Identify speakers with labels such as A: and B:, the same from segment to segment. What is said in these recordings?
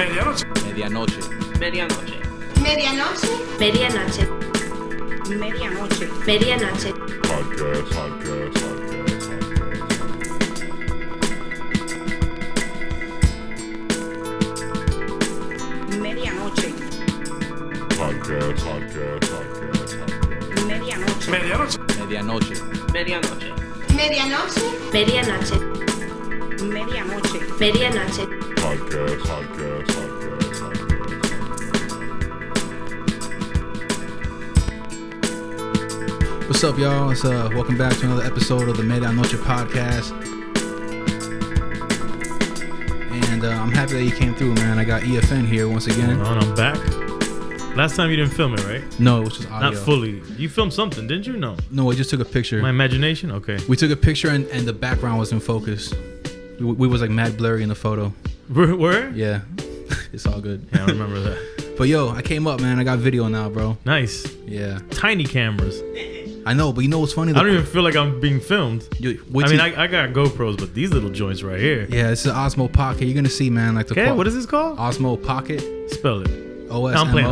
A: Medianoche.
B: Medianoche.
C: Medianoche.
D: Medianoche.
E: Medianoche.
D: Medianoche.
E: Medianoche.
A: Podcast.
D: Medianoche.
A: Podcast.
D: Medianoche.
A: Medianoche.
B: Medianoche.
C: Medianoche.
D: Medianoche.
E: Medianoche.
D: Medianoche.
E: Medianoche.
A: Podcast.
F: What's up, y'all? It's, welcome back to another episode of the Medianoche podcast. And I'm happy that you came through, man. I got EFN here once again.
G: I'm back. Last time you didn't film it, right?
F: No, it was just audio.
G: Not fully. You filmed something, didn't you? No.
F: No, I just took a picture.
G: My imagination? Okay.
F: We took a picture and the background was in focus. We was like mad blurry in the photo.
G: Where?
F: Yeah, it's all good.
G: Yeah, I remember that.
F: But yo, I came up, man. I got video now, bro.
G: Nice.
F: Yeah.
G: Tiny cameras.
F: I know, but you know what's funny?
G: I don't even feel like I'm being filmed.
F: I
G: I got GoPros, but these little joints right here.
F: Yeah, it's an Osmo Pocket. You're gonna see, man. Like the
G: Okay, what is this called?
F: Osmo Pocket.
G: Spell it.
F: OSMO.
G: I'm playing.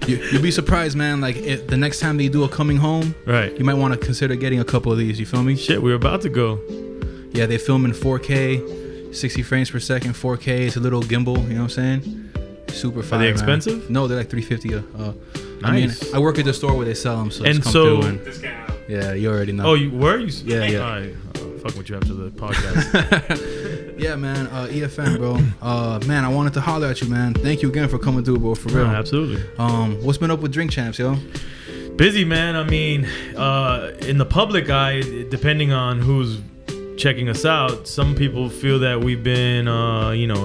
F: You'll be surprised, man. Like if the next time that you do a coming home,
G: Right.
F: you might want to consider getting a couple of these. You feel me?
G: Shit, we're about to go.
F: Yeah, they film in 4K, 60 frames per second, 4K. It's a little gimbal. You know what I'm saying? Super fire.
G: Are they
F: man.
G: expensive?
F: No, they're like $350.
G: Nice.
F: I mean, I work at the store where they sell them, so
G: And
F: just come
G: so-
F: through yeah, you already know.
G: Oh, you were?
F: Yeah.
G: All right. Fuck with you after the podcast.
F: Yeah, man. EFN, bro. Man, I wanted to holler at you, man. Thank you again for coming through, bro. For real.
G: No, absolutely.
F: What's been up with Drink Champs, yo?
G: Busy, man. I mean, in the public eye, depending on who's checking us out, some people feel that we've been,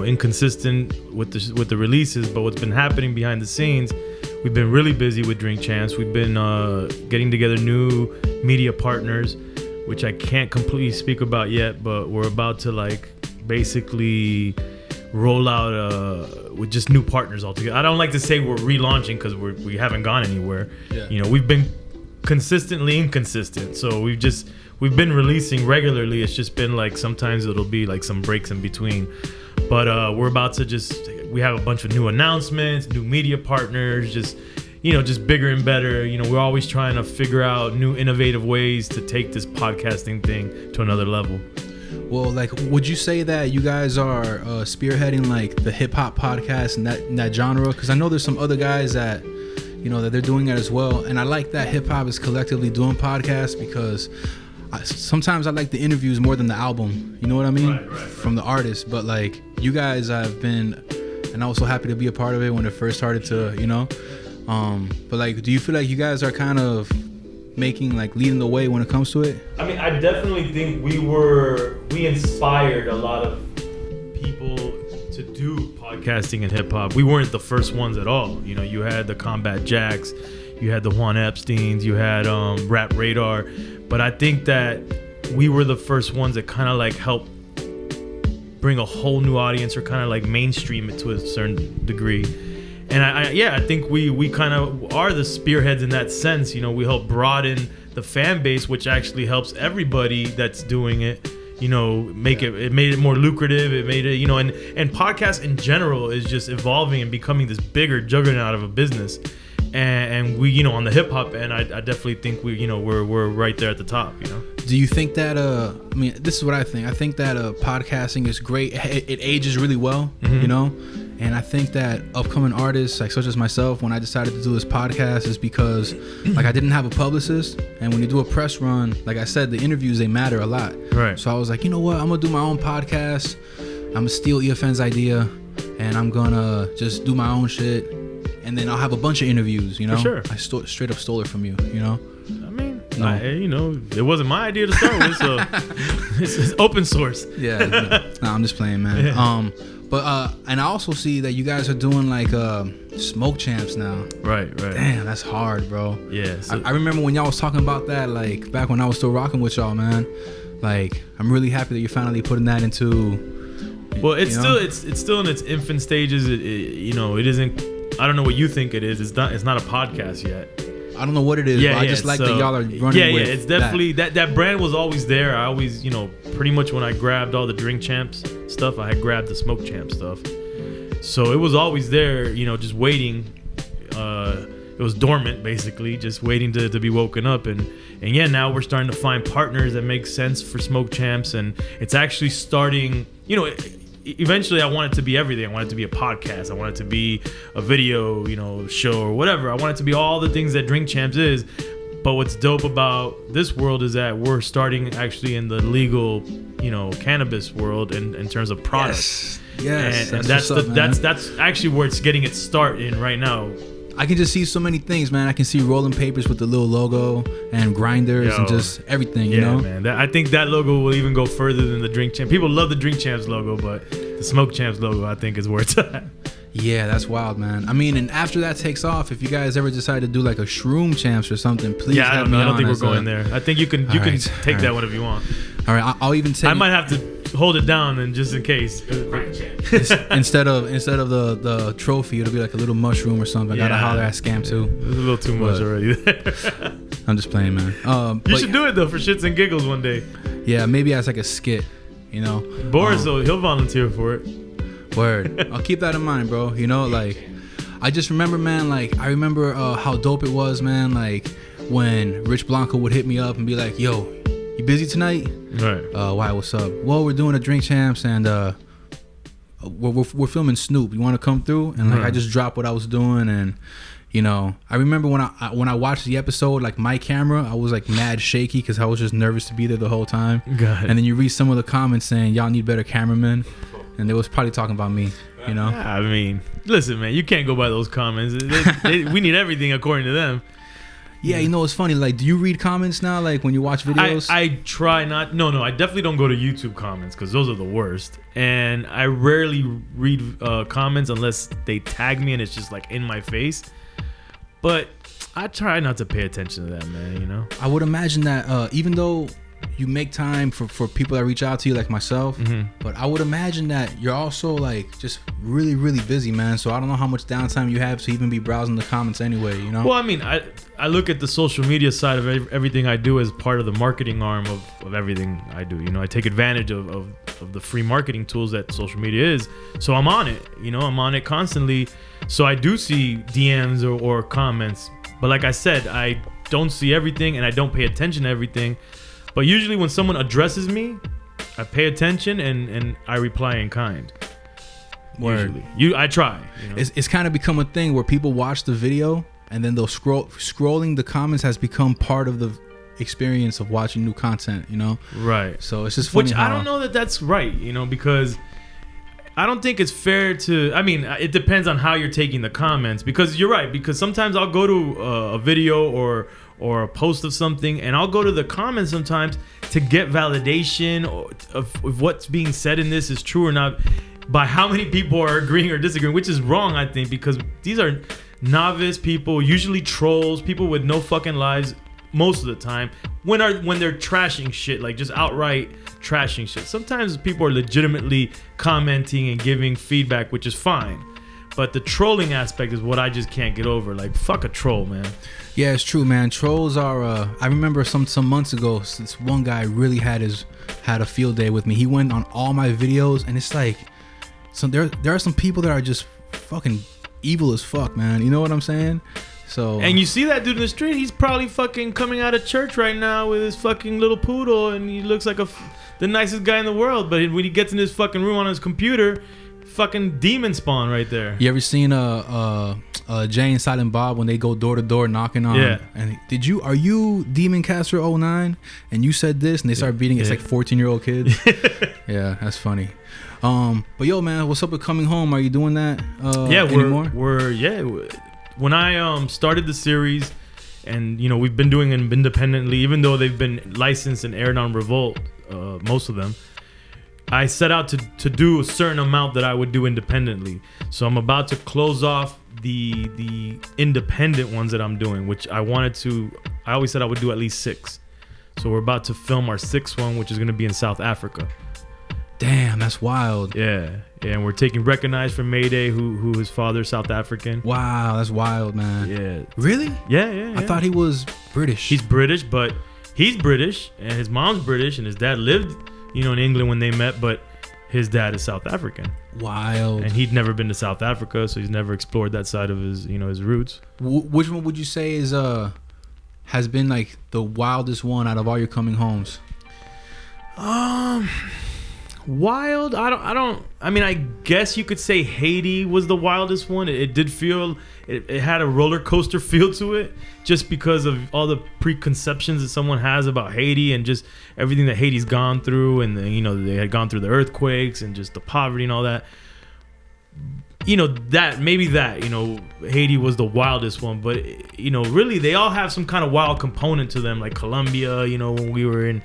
G: inconsistent with the releases. But what's been happening behind the scenes, we've been really busy with Drink Champs. We've been getting together new media partners, which I can't completely speak about yet. But we're about to basically roll out with just new partners altogether. I don't like to say we're relaunching because we haven't gone anywhere.
F: Yeah.
G: We've been consistently inconsistent, so we've been releasing regularly. It's just been sometimes it'll be some breaks in between, but we're about to we have a bunch of new announcements, new media partners, just bigger and better. We're always trying to figure out new innovative ways to take this podcasting thing to another level.
F: Well, would you say that you guys are spearheading the hip hop podcast and that genre? Because I know there's some other guys that that they're doing it as well, and I like that hip hop is collectively doing podcasts because sometimes I like the interviews more than the album. You know what I mean? Right. From the artist. But you guys have been, and I was so happy to be a part of it when it first started to, But do you feel like you guys are kind of making leading the way when it comes to it? I
G: mean, I definitely think we inspired a lot of people to do podcasting and hip hop. We weren't the first ones at all. You had the Combat Jacks, you had the Juan Epsteins, you had Rap Radar, but I think that we were the first ones that kind of helped bring a whole new audience or kind of mainstream it to a certain degree. And I think we kind of are the spearheads in that sense. We help broaden the fan base, which actually helps everybody that's doing it. It made it more lucrative. It made it, and podcast in general is just evolving and becoming this bigger juggernaut of a business. And we, on the hip hop end, I definitely think we're right there at the top.
F: Do you think that this is what I think. I think that podcasting is great. It ages really well, And I think that upcoming artists, such as myself, when I decided to do this podcast, is because I didn't have a publicist, and when you do a press run, like I said, the interviews, they matter a lot.
G: Right.
F: So I was like, you know what? I'm gonna do my own podcast. I'm gonna steal EFN's idea, and I'm gonna just do my own shit, and then I'll have a bunch of interviews.
G: For sure.
F: I straight up stole it from you.
G: I mean, it wasn't my idea to start with, so it's open source.
F: Yeah. No, I'm just playing, man.
G: Yeah.
F: But and I also see that you guys are doing smoke champs now.
G: Right.
F: Damn, that's hard, bro.
G: Yeah. So
F: I remember when y'all was talking about that, back when I was still rocking with y'all, man. I'm really happy that you're finally putting that into.
G: Well, it's still in its infant stages. It isn't. I don't know what you think it is. It's not a podcast yet.
F: I don't know what it is, but I just like that y'all are running with
G: it's definitely that brand was always there. I always, pretty much when I grabbed all the Drink Champs stuff, I had grabbed the Smoke Champ stuff. So it was always there, just waiting. It was dormant, basically, just waiting to be woken up. And yeah, now we're starting to find partners that make sense for Smoke Champs. And it's actually starting, eventually I want it to be everything. I want it to be a podcast. I want it to be a video, show or whatever. I want it to be all the things that Drink Champs is. But what's dope about this world is that we're starting actually in the legal, cannabis world in terms of products.
F: Yes.
G: And that's actually where it's getting its start in right now.
F: I can just see so many things, man. I can see rolling papers with the little logo and grinders and just everything, you know?
G: Man. I think that logo will even go further than the Drink Champ. People love the Drink Champs logo, but the Smoke Champs logo, I think, is where it's at.
F: Yeah, that's wild, man. I mean, and after that takes off, if you guys ever decide to do like a Shroom Champs or something, please
G: I don't think we're going there. I think you can take that one if you want.
F: All right, I'll even take.
G: I might have to hold it down and just in case.
F: instead of the trophy, it'll be like a little mushroom or something. I gotta holler at Scam too.
G: There's a little too much already there.
F: I'm just playing, man.
G: You should do it though for shits and giggles one day.
F: Yeah, maybe as like a skit,
G: Boris, he'll volunteer for it.
F: Word. I'll keep that in mind, bro. I just remember, man, I remember how dope it was, man, when Rich Blanco would hit me up and be like, yo, you busy tonight?
G: Right.
F: Why, what's up? Well, we're doing a Drink Champs and we're filming Snoop. You want to come through? And I just dropped what I was doing, and I remember when I watched the episode, my camera, I was mad shaky because I was just nervous to be there the whole time. And then you read some of the comments saying y'all need better cameramen. And they was probably talking about me,
G: I mean, listen, man, you can't go by those comments. We need everything according to them.
F: Yeah, it's funny. Do you read comments now? When you watch videos?
G: I try not. No, I definitely don't go to YouTube comments because those are the worst. And I rarely read comments unless they tag me and it's just in my face. But I try not to pay attention to that, man.
F: I would imagine that even though you make time for people that reach out to you like myself, but I would imagine that you're also just really, really busy, man. So I don't know how much downtime you have to even be browsing the comments anyway,
G: Well, I mean, I look at the social media side of everything I do as part of the marketing arm of everything I do. I take advantage of the free marketing tools that social media is. So I'm on it, I'm on it constantly. So I do see DMs or comments, but like I said, I don't see everything and I don't pay attention to everything. But usually when someone addresses me, I pay attention and I reply in kind.
F: Word.
G: Usually. I try.
F: It's kind of become a thing where people watch the video and then they'll scrolling the comments has become part of the experience of watching new content,
G: Right.
F: So it's just funny.
G: Which I don't know that that's right, because I don't think it's fair to. I mean, it depends on how you're taking the comments, because you're right. Because sometimes I'll go to a video or a post of something, and I'll go to the comments sometimes to get validation of what's being said in this is true or not, by how many people are agreeing or disagreeing, which is wrong, I think, because these are novice people, usually trolls, people with no fucking lives most of the time, when they're trashing shit, just outright trashing shit. Sometimes people are legitimately commenting and giving feedback, which is fine. But the trolling aspect is what I just can't get over. Fuck a troll, man.
F: Yeah, it's true, man. Trolls are. I remember some months ago, this one guy really had a field day with me. He went on all my videos, and it's so there are some people that are just fucking evil as fuck, man. You know what I'm saying? So. And
G: you see that dude in the street? He's probably fucking coming out of church right now with his fucking little poodle, and he looks like the nicest guy in the world. But when he gets in his fucking room on his computer, fucking demon spawn right there.
F: You ever seen Jay and Silent Bob when they go door to door knocking on?
G: Yeah.
F: And are you Demon Caster 09? And you said this, and they start beating. It's 14-year-old kids. Yeah, that's funny. But yo, man, what's up with Coming Home? Are you doing that? Anymore?
G: When I started the series, and we've been doing them independently, even though they've been licensed and aired on Revolt, most of them. I set out to do a certain amount that I would do independently. So I'm about to close off the independent ones that I'm doing, which I always said I would do at least 6. So we're about to film our 6th one, which is going to be in South Africa.
F: Damn, that's wild.
G: Yeah, and we're taking recognized from Mayday, who his father's South African.
F: Wow, that's wild, man.
G: Yeah.
F: Really?
G: Yeah.
F: I thought he was British.
G: He's British, but he's British, and his mom's British, and his dad lived, in England when they met, but his dad is South African.
F: Wild.
G: And he'd never been to South Africa, so he's never explored that side of his, his roots.
F: Which one would you say is has been like the wildest one out of all your coming homes?
G: Wild. I guess you could say Haiti was the wildest one. It did feel, it had a roller coaster feel to it, just because of all the preconceptions that someone has about Haiti and just everything that Haiti's gone through, and they had gone through the earthquakes and just the poverty and all that. Haiti was the wildest one, but really they all have some kind of wild component to them, like Colombia, when we were in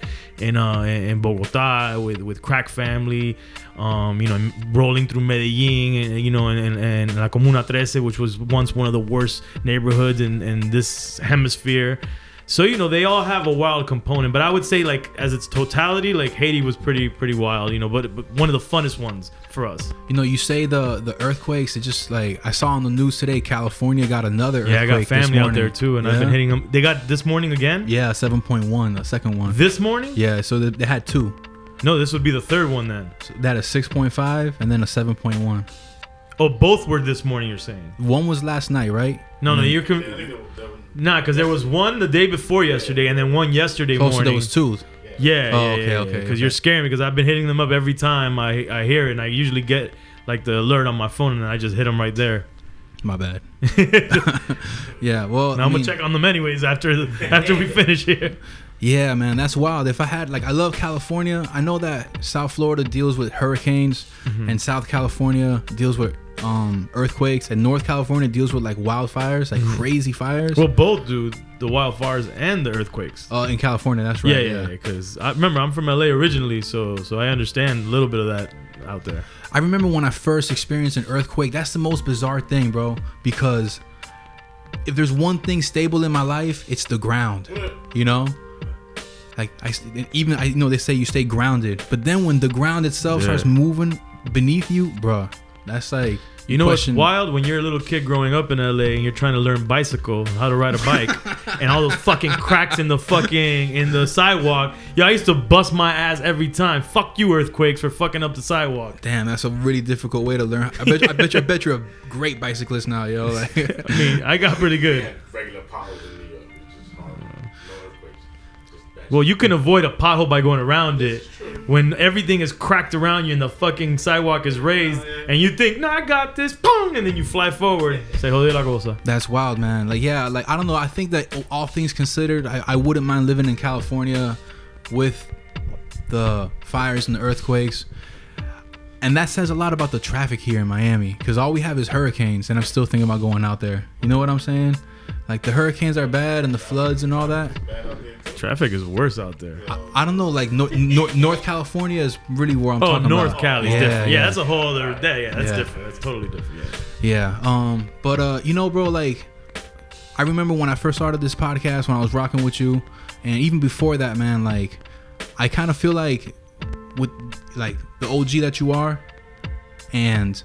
G: Bogota with Crack Family, rolling through Medellin, and La Comuna 13, which was once one of the worst neighborhoods in this hemisphere. So they all have a wild component, but I would say, like, as its totality, like, Haiti was pretty wild, but one of the funnest ones for us.
F: You say the earthquakes. It just, like, I saw on the news today, California got another earthquake.
G: Yeah, I got family out there too, and I've been hitting them. They got this morning again.
F: Yeah, 7.1, the second one.
G: This morning?
F: Yeah, so they had two.
G: No, this would be the third one then.
F: So that is 6.5 and then a 7.1.
G: Oh, both were this morning, you're saying?
F: One was last night, right?
G: No, you're. Nah, because there was one the day before yesterday, and then one yesterday morning.
F: So there was two.
G: Yeah.
F: Okay.
G: Because you're scaring me, because I've been hitting them up every time I hear it, and I usually get like the alert on my phone, and I just hit them right there.
F: My bad. Yeah, well,
G: now I'm gonna check on them anyways after we finish here.
F: Yeah, man, that's wild. If I had, like, I love California. I know that South Florida deals with hurricanes, and South California deals with earthquakes, and North California deals with, like, wildfires, like crazy fires.
G: Well, both do, the wildfires and the earthquakes.
F: In California, that's right.
G: Yeah. Because I remember I'm from LA originally, so I understand a little bit of that out there.
F: I remember when I first experienced an earthquake. That's the most bizarre thing, bro, because if there's one thing stable in my life, it's the ground. Like, I know they say you stay grounded, but then when the ground itself starts moving beneath you, bro, that's like,
G: what's wild? When you're a little kid growing up in LA and you're trying to learn how to ride a bike, and all those fucking cracks in the sidewalk. Yo, I used to bust my ass every time. Fuck you, earthquakes, for fucking up the sidewalk.
F: Damn, that's a really difficult way to learn. I bet you're a great bicyclist now, yo. Like,
G: I got pretty good.
A: Regular potholes in New York. It's just hard. No earthquakes.
G: Well, you can avoid a pothole by going around it. When everything is cracked around you and the fucking sidewalk is raised, and you think, "No, I got this," boom, and then you fly forward. Say, "Jode la cosa."
F: That's wild, man. Like, yeah, like, I don't know. I think that all things considered, I wouldn't mind living in California with the fires and the earthquakes. And that says a lot about the traffic here in Miami, because all we have is hurricanes, and I'm still thinking about going out there. You know what I'm saying? Like, the hurricanes are bad and the floods and all that.
G: Traffic is worse out there.
F: I don't know, like, North California is really where I'm talking about.
G: Oh, North Cali is different. Yeah, that's a whole other day. Yeah, that's
F: Yeah.
G: different. That's totally different.
F: Yeah. But bro, like, I remember when I first started this podcast, when I was rocking with you, and even before that, man, like, I kind of feel like with, like, the OG that you are, and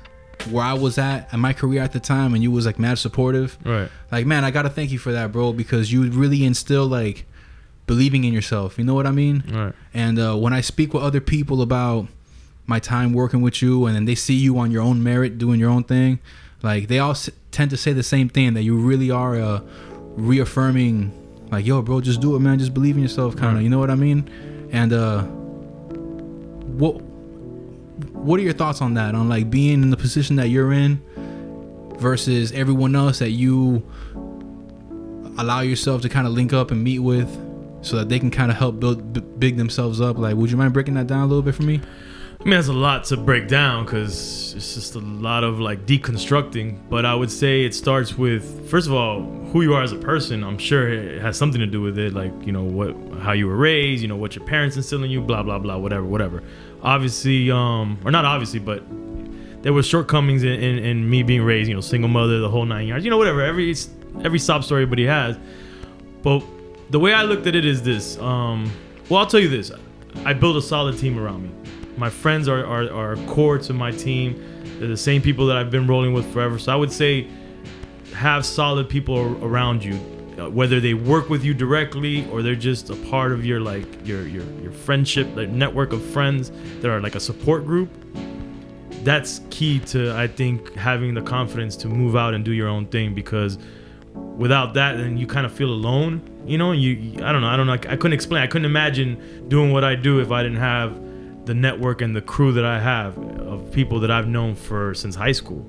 F: where I was at my career at the time, and you was, like, mad supportive.
G: Right.
F: Like, man, I gotta thank you for that, bro, because you really instill, like, believing in yourself. You know what I mean?
G: Right.
F: And when I speak with other people about my time working with you, and then they see you on your own merit doing your own thing, like, they all tend to say the same thing, that you really are reaffirming, like, yo, bro, just do it, man, just believe in yourself, kind of. You know what I mean? And what are your thoughts on that, on, like, being in the position that you're in versus everyone else that you allow yourself to kind of link up and meet with, so that they can kind of help big themselves up? Like, would you mind breaking that down a little bit for me?
G: I mean, there's a lot to break down, because it's just a lot of, like, deconstructing. But I would say it starts with, first of all, who you are as a person. I'm sure it has something to do with it, like, how you were raised, what your parents instill in you, blah blah blah, whatever. Obviously, or not obviously, but there were shortcomings in me being raised, single mother, the whole 9 yards, whatever. Every sob story everybody has. But the way I looked at it is this. Well, I'll tell you this. I built a solid team around me. My friends are core to my team. They're the same people that I've been rolling with forever. So I would say have solid people around you, whether they work with you directly or they're just a part of your like your friendship, like network of friends that are like a support group. That's key to, I think, having the confidence to move out and do your own thing, because without that, then you kind of feel alone, you know. I don't know. I couldn't explain. I couldn't imagine doing what I do if I didn't have the network and the crew that I have of people that I've known since high school.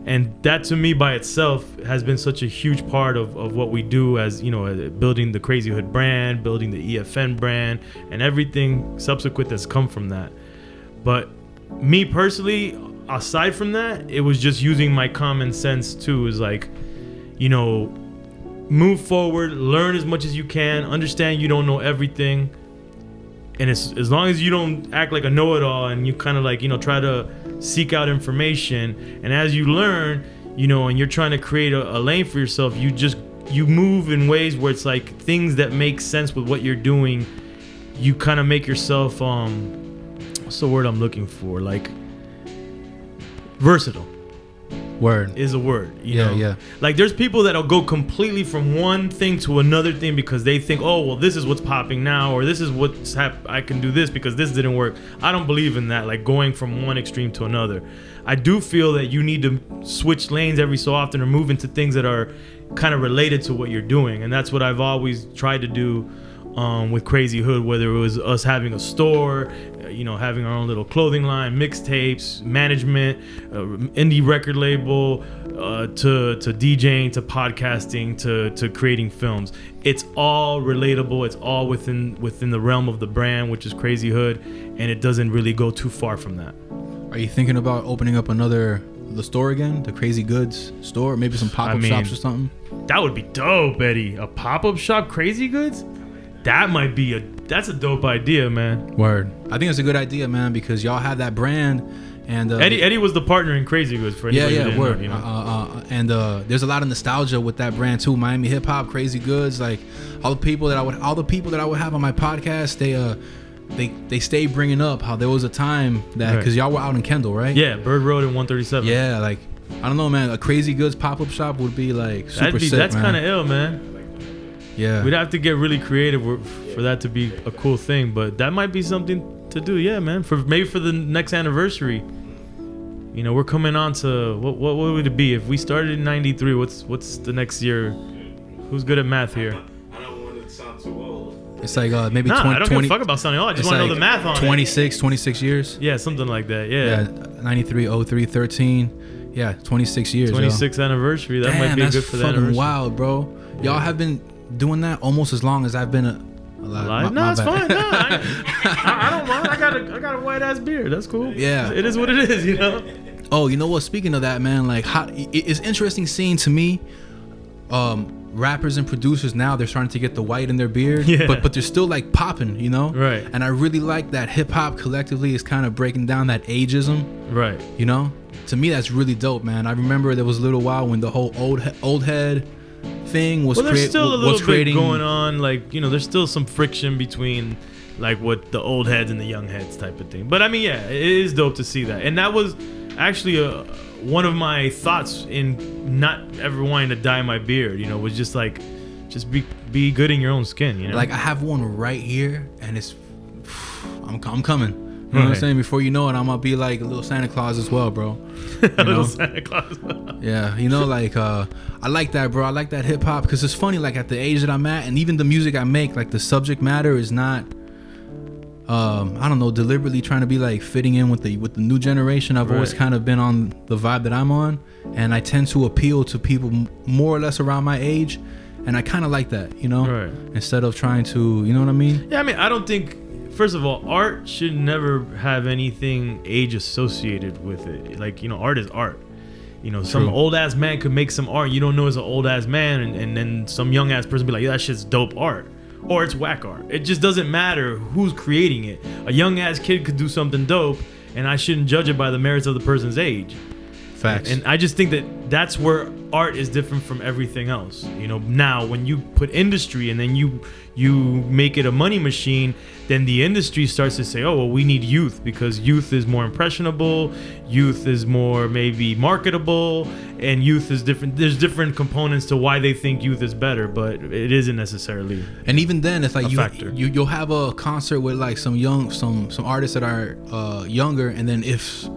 G: And that to me by itself has been such a huge part of what we do, as you know, building the Crazy Hood brand, building the EFN brand, and everything subsequent that's come from that. But me personally, aside from that, it was just using my common sense too. Is like, you know, move forward, learn as much as you can, understand you don't know everything, and as long as you don't act like a know-it-all and you kind of like, you know, try to seek out information, and as you learn, you know, and you're trying to create a lane for yourself, you move in ways where it's like things that make sense with what you're doing. You kind of make yourself what's the word I'm looking for? Like versatile.
F: Word
G: is a word, you know?
F: Yeah.
G: Like there's people that'll go completely from one thing to another thing because they think, oh, well, this is what's popping now, or this is what's I can do this because this didn't work. I don't believe in that, like going from one extreme to another. I do feel that you need to switch lanes every so often or move into things that are kind of related to what you're doing. And that's what I've always tried to do with Crazy Hood, whether it was us having a store, you know, having our own little clothing line, mixtapes, management, indie record label, to DJing, to podcasting, to creating films. It's all relatable. It's all within the realm of the brand, which is Crazy Hood, and it doesn't really go too far from that.
F: Are you thinking about opening up the store again, the Crazy Goods store, maybe some pop-up shops or something?
G: That would be dope, Eddie. A pop-up shop, Crazy Goods? That's a dope idea, man.
F: Word. I think it's a good idea, man, because y'all have that brand, and
G: Eddie was the partner in Crazy Goods for anybody who didn't
F: word.
G: know, you know?
F: And there's a lot of nostalgia with that brand too. Miami hip hop, Crazy Goods, like all the people that I would have on my podcast, they stay bringing up how there was a time that, because y'all were out in Kendall, right?
G: Yeah, Bird Road and 137.
F: Yeah, like I don't know, man. A Crazy Goods pop-up shop would be like super sick,
G: that's
F: man.
G: kind of ill, man.
F: Yeah,
G: we'd have to get really creative for that to be a cool thing, but that might be something to do. Yeah, man. For the next anniversary, you know, we're coming on to what would it be if we started in '93? What's the next year? Who's good at math here?
A: I don't want it to sound too old.
F: It's like maybe 20.
G: I don't give a fuck about sounding old. I just want to know the math on
F: 26 years.
G: Yeah, something like that. Yeah.
F: 93, 03, 13. Yeah, 26 years.
G: 26th anniversary. That might be good for that anniversary.
F: Fucking wild, bro. Y'all have been doing that almost as long as I've been alive.
G: No, it's fine. No, I don't mind. I got a white ass beard. That's cool.
F: Yeah,
G: it is what it is, you know.
F: Oh, you know what? Speaking of that, man, like it's interesting seeing to me, rappers and producers now, they're starting to get the white in their beard, but they're still like popping, you know.
G: Right.
F: And I really like that hip hop collectively is kind of breaking down that ageism.
G: Right.
F: You know, to me that's really dope, man. I remember there was a little while when the whole old head thing was
G: there's still a little
F: creating
G: bit going on, like, you know, there's still some friction between like what the old heads and the young heads type of thing. But I mean, yeah, it is dope to see that. And that was actually one of my thoughts in not ever wanting to dye my beard, you know, was just be good in your own skin, you know.
F: Like I have one right here and it's I'm coming. You know what I'm saying? Before you know it, I'm gonna be like a little Santa Claus as well, bro.
G: A little Santa Claus.
F: Yeah, you know, like I like that, bro. I like that hip hop because it's funny. Like at the age that I'm at, and even the music I make, like the subject matter is not, I don't know, deliberately trying to be like fitting in with the new generation. I've always kind of been on the vibe that I'm on, and I tend to appeal to people more or less around my age, and I kind of like that, you know.
G: Right.
F: Instead of trying to, you know what I mean?
G: Yeah, I mean, I don't think. First of all, art should never have anything age associated with it. Like, you know, art is art. You know, some old ass man could make some art you don't know is an old ass man, and then some young ass person be like, yeah, that shit's dope art, or it's whack art. It just doesn't matter who's creating it. A young ass kid could do something dope, and I shouldn't judge it by the merits of the person's age.
F: Facts.
G: And I just think that that's where art is different from everything else. You know, now when you put industry and then you make it a money machine, then the industry starts to say, oh, well, we need youth because youth is more impressionable, youth is more maybe marketable, and youth is different. There's different components to why they think youth is better, but it isn't necessarily.
F: And even then, it's like
G: factor.
F: you'll have a concert with like some artists that are younger, and then if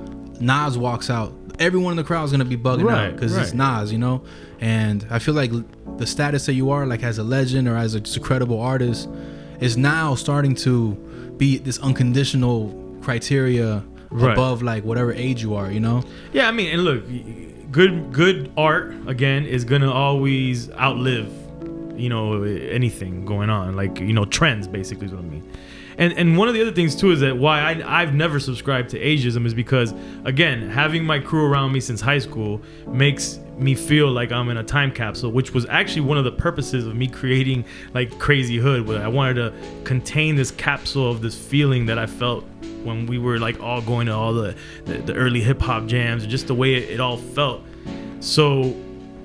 F: Nas walks out, everyone in the crowd is gonna be bugging out because it's Nas, you know. And I feel like the status that you are like as a legend or as a credible artist is now starting to be this unconditional criteria above like whatever age you are, you know.
G: Yeah, I mean, and look, good art again is gonna always outlive, you know, anything going on, like, you know, trends basically is what I mean. And one of the other things too is that why I've never subscribed to ageism is because, again, having my crew around me since high school makes me feel like I'm in a time capsule, which was actually one of the purposes of me creating like Crazy Hood, where I wanted to contain this capsule of this feeling that I felt when we were like all going to all the early hip hop jams, and just the way it all felt. So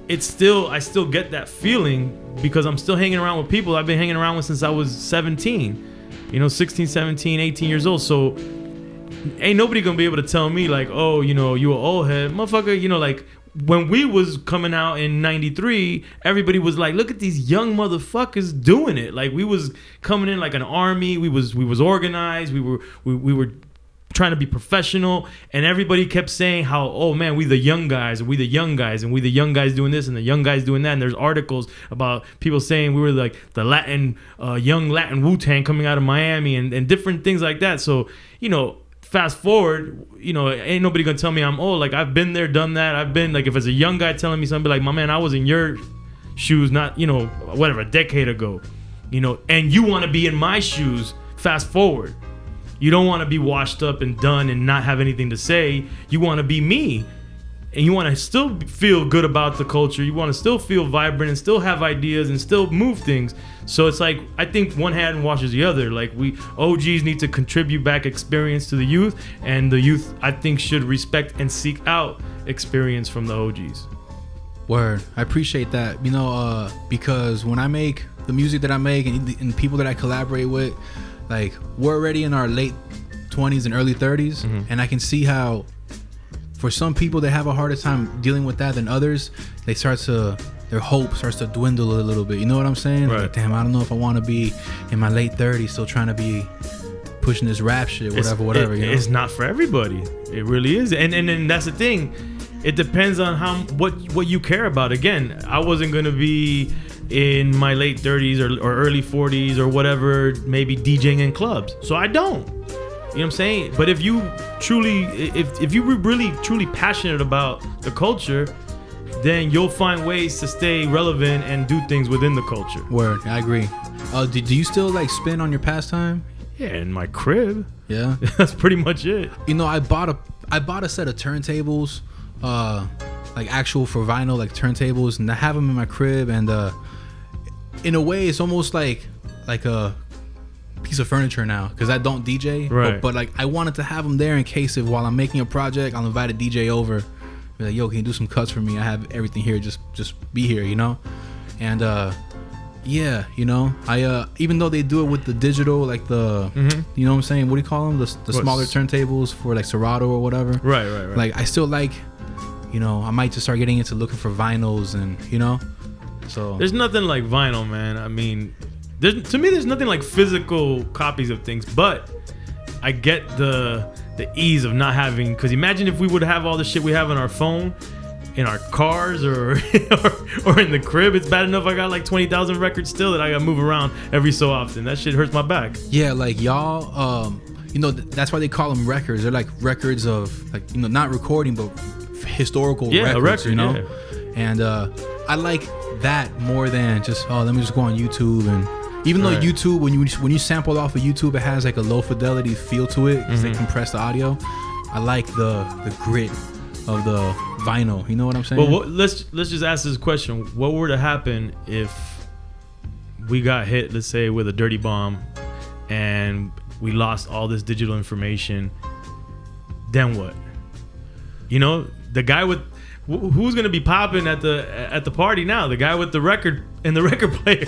G: I still get that feeling because I'm still hanging around with people I've been hanging around with since I was 17. You know, 16, 17, 18 years old. So ain't nobody gonna be able to tell me like, oh, you know, you an old head. Motherfucker, you know, like when we was coming out in 93, everybody was like, look at these young motherfuckers doing it. Like we was coming in like an army. We was organized. We were trying to be professional, and everybody kept saying how, oh man, we the young guys, and we the young guys, and we the young guys doing this and the young guys doing that. And there's articles about people saying we were like the Latin young Latin Wu-Tang coming out of Miami and different things like that. So, you know, fast forward, you know, ain't nobody gonna tell me I'm old. Like I've been there, done that. I've been like, if it's a young guy telling me something, like, my man, I was in your shoes, not, you know, whatever, a decade ago, you know, and you want to be in my shoes. Fast forward. You don't want to be washed up and done and not have anything to say. You want to be me. And you want to still feel good about the culture. You want to still feel vibrant and still have ideas and still move things. So it's like, I think one hand washes the other. Like we OGs need to contribute back experience to the youth. And the youth, I think, should respect and seek out experience from the OGs.
F: Word. I appreciate that. You know, because when I make the music that I make and people that I collaborate with, like, we're already in our late 20s and early 30s, and I can see how for some people they have a harder time dealing with that than others. Their hope starts to dwindle a little bit. You know what I'm saying?
G: Right.
F: Like, damn, I don't know if I want to be in my late 30s still trying to be pushing this rap shit, whatever. You know?
G: It's not for everybody. It really is. And that's the thing. It depends on what you care about. Again, I wasn't going to be in my late 30s or early 40s or whatever, maybe DJing in clubs. So I don't. You know what I'm saying? But if you truly, if you were really truly passionate about the culture, then you'll find ways to stay relevant and do things within the culture.
F: Word, I agree. Do you still like spin on your pastime?
G: Yeah, in my crib.
F: Yeah.
G: That's pretty much it.
F: You know, I bought a set of turntables, like actual for vinyl, like turntables, and I have them in my crib, and in a way it's almost like a piece of furniture now, because I don't DJ,
G: right?
F: But like I wanted to have them there in case if while I'm making a project I'll invite a DJ over, be like, yo, can you do some cuts for me? I have everything here, just be here, you know. And yeah, you know, I even though they do it with the digital, like the you know what I'm saying, what do you call them, the smaller turntables for like Serato or whatever, right. Like I still like, you know, I might just start getting into looking for vinyls, and you know. So
G: there's nothing like vinyl, man. I mean, to me there's nothing like physical copies of things, but I get the ease of not having, because imagine if we would have all the shit we have on our phone, in our cars, or in the crib. It's bad enough I got like 20,000 records still that I gotta move around every so often. That shit hurts my back.
F: Yeah, like y'all, you know, that's why they call them records. They're like records of, like, you know, not recording but historical records, you know. Yeah. And I like that more than just, oh, let me just go on YouTube. And even though YouTube, when you sample off of YouTube, it has like a low fidelity feel to it because they compress the audio. I like the grit of the vinyl. You know what I'm saying?
G: Well, let's just ask this question: what were to happen if we got hit, let's say, with a dirty bomb, and we lost all this digital information? Then what? You know, the guy with who's gonna be popping at the party now? The guy with the record and the record player,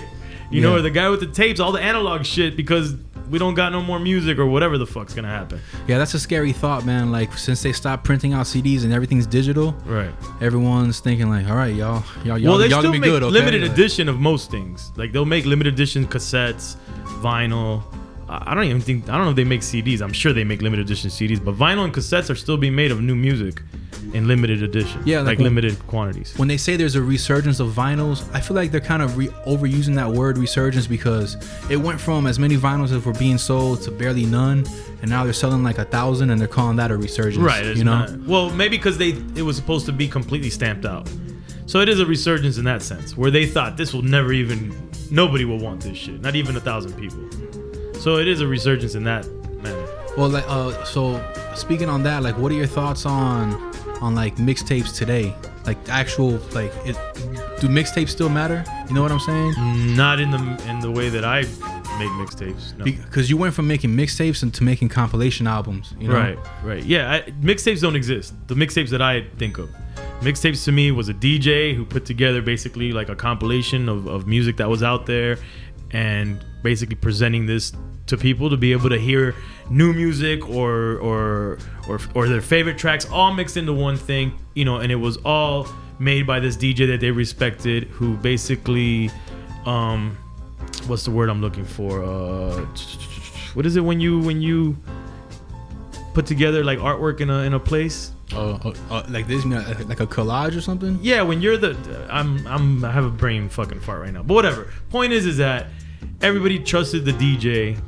G: you know, or the guy with the tapes, all the analog shit, because we don't got no more music or whatever the fuck's gonna happen.
F: Yeah, that's a scary thought, man. Like, since they stopped printing out CDs and everything's digital,
G: right?
F: Everyone's thinking like, all right, y'all
G: well, they
F: y'all
G: still
F: gonna be
G: make
F: good, okay?
G: limited edition of most things. Like, they'll make limited edition cassettes, vinyl. I don't know if they make CDs. I'm sure they make limited edition CDs, but vinyl and cassettes are still being made of new music in limited edition. Yeah, like limited quantities.
F: When they say there's a resurgence of vinyls, I feel like they're kind of overusing that word resurgence, because it went from as many vinyls as were being sold to barely none, and now they're selling like 1,000, and they're calling that a resurgence.
G: Right. You know. Well, maybe because it was supposed to be completely stamped out, so it is a resurgence in that sense, where they thought this will never even, nobody will want this shit, not even 1,000 people. So it is a resurgence in that manner.
F: Well, like, so speaking on that, like, what are your thoughts on like mixtapes today? Like, actual, like, do mixtapes still matter? You know what I'm saying?
G: Not in the way that I make mixtapes. No.
F: Because you went from making mixtapes into making compilation albums. You know?
G: Right. Yeah, mixtapes don't exist. The mixtapes that I think of, mixtapes to me was a DJ who put together basically like a compilation of music that was out there, and basically presenting this to people to be able to hear new music or their favorite tracks all mixed into one thing, you know, and it was all made by this DJ that they respected, who basically what's the word I'm looking for? What is it when you put together like artwork in a place?
F: Like this, like a collage or something?
G: Yeah, when you're I have a brain fucking fart right now. But whatever. Point is that everybody trusted the DJ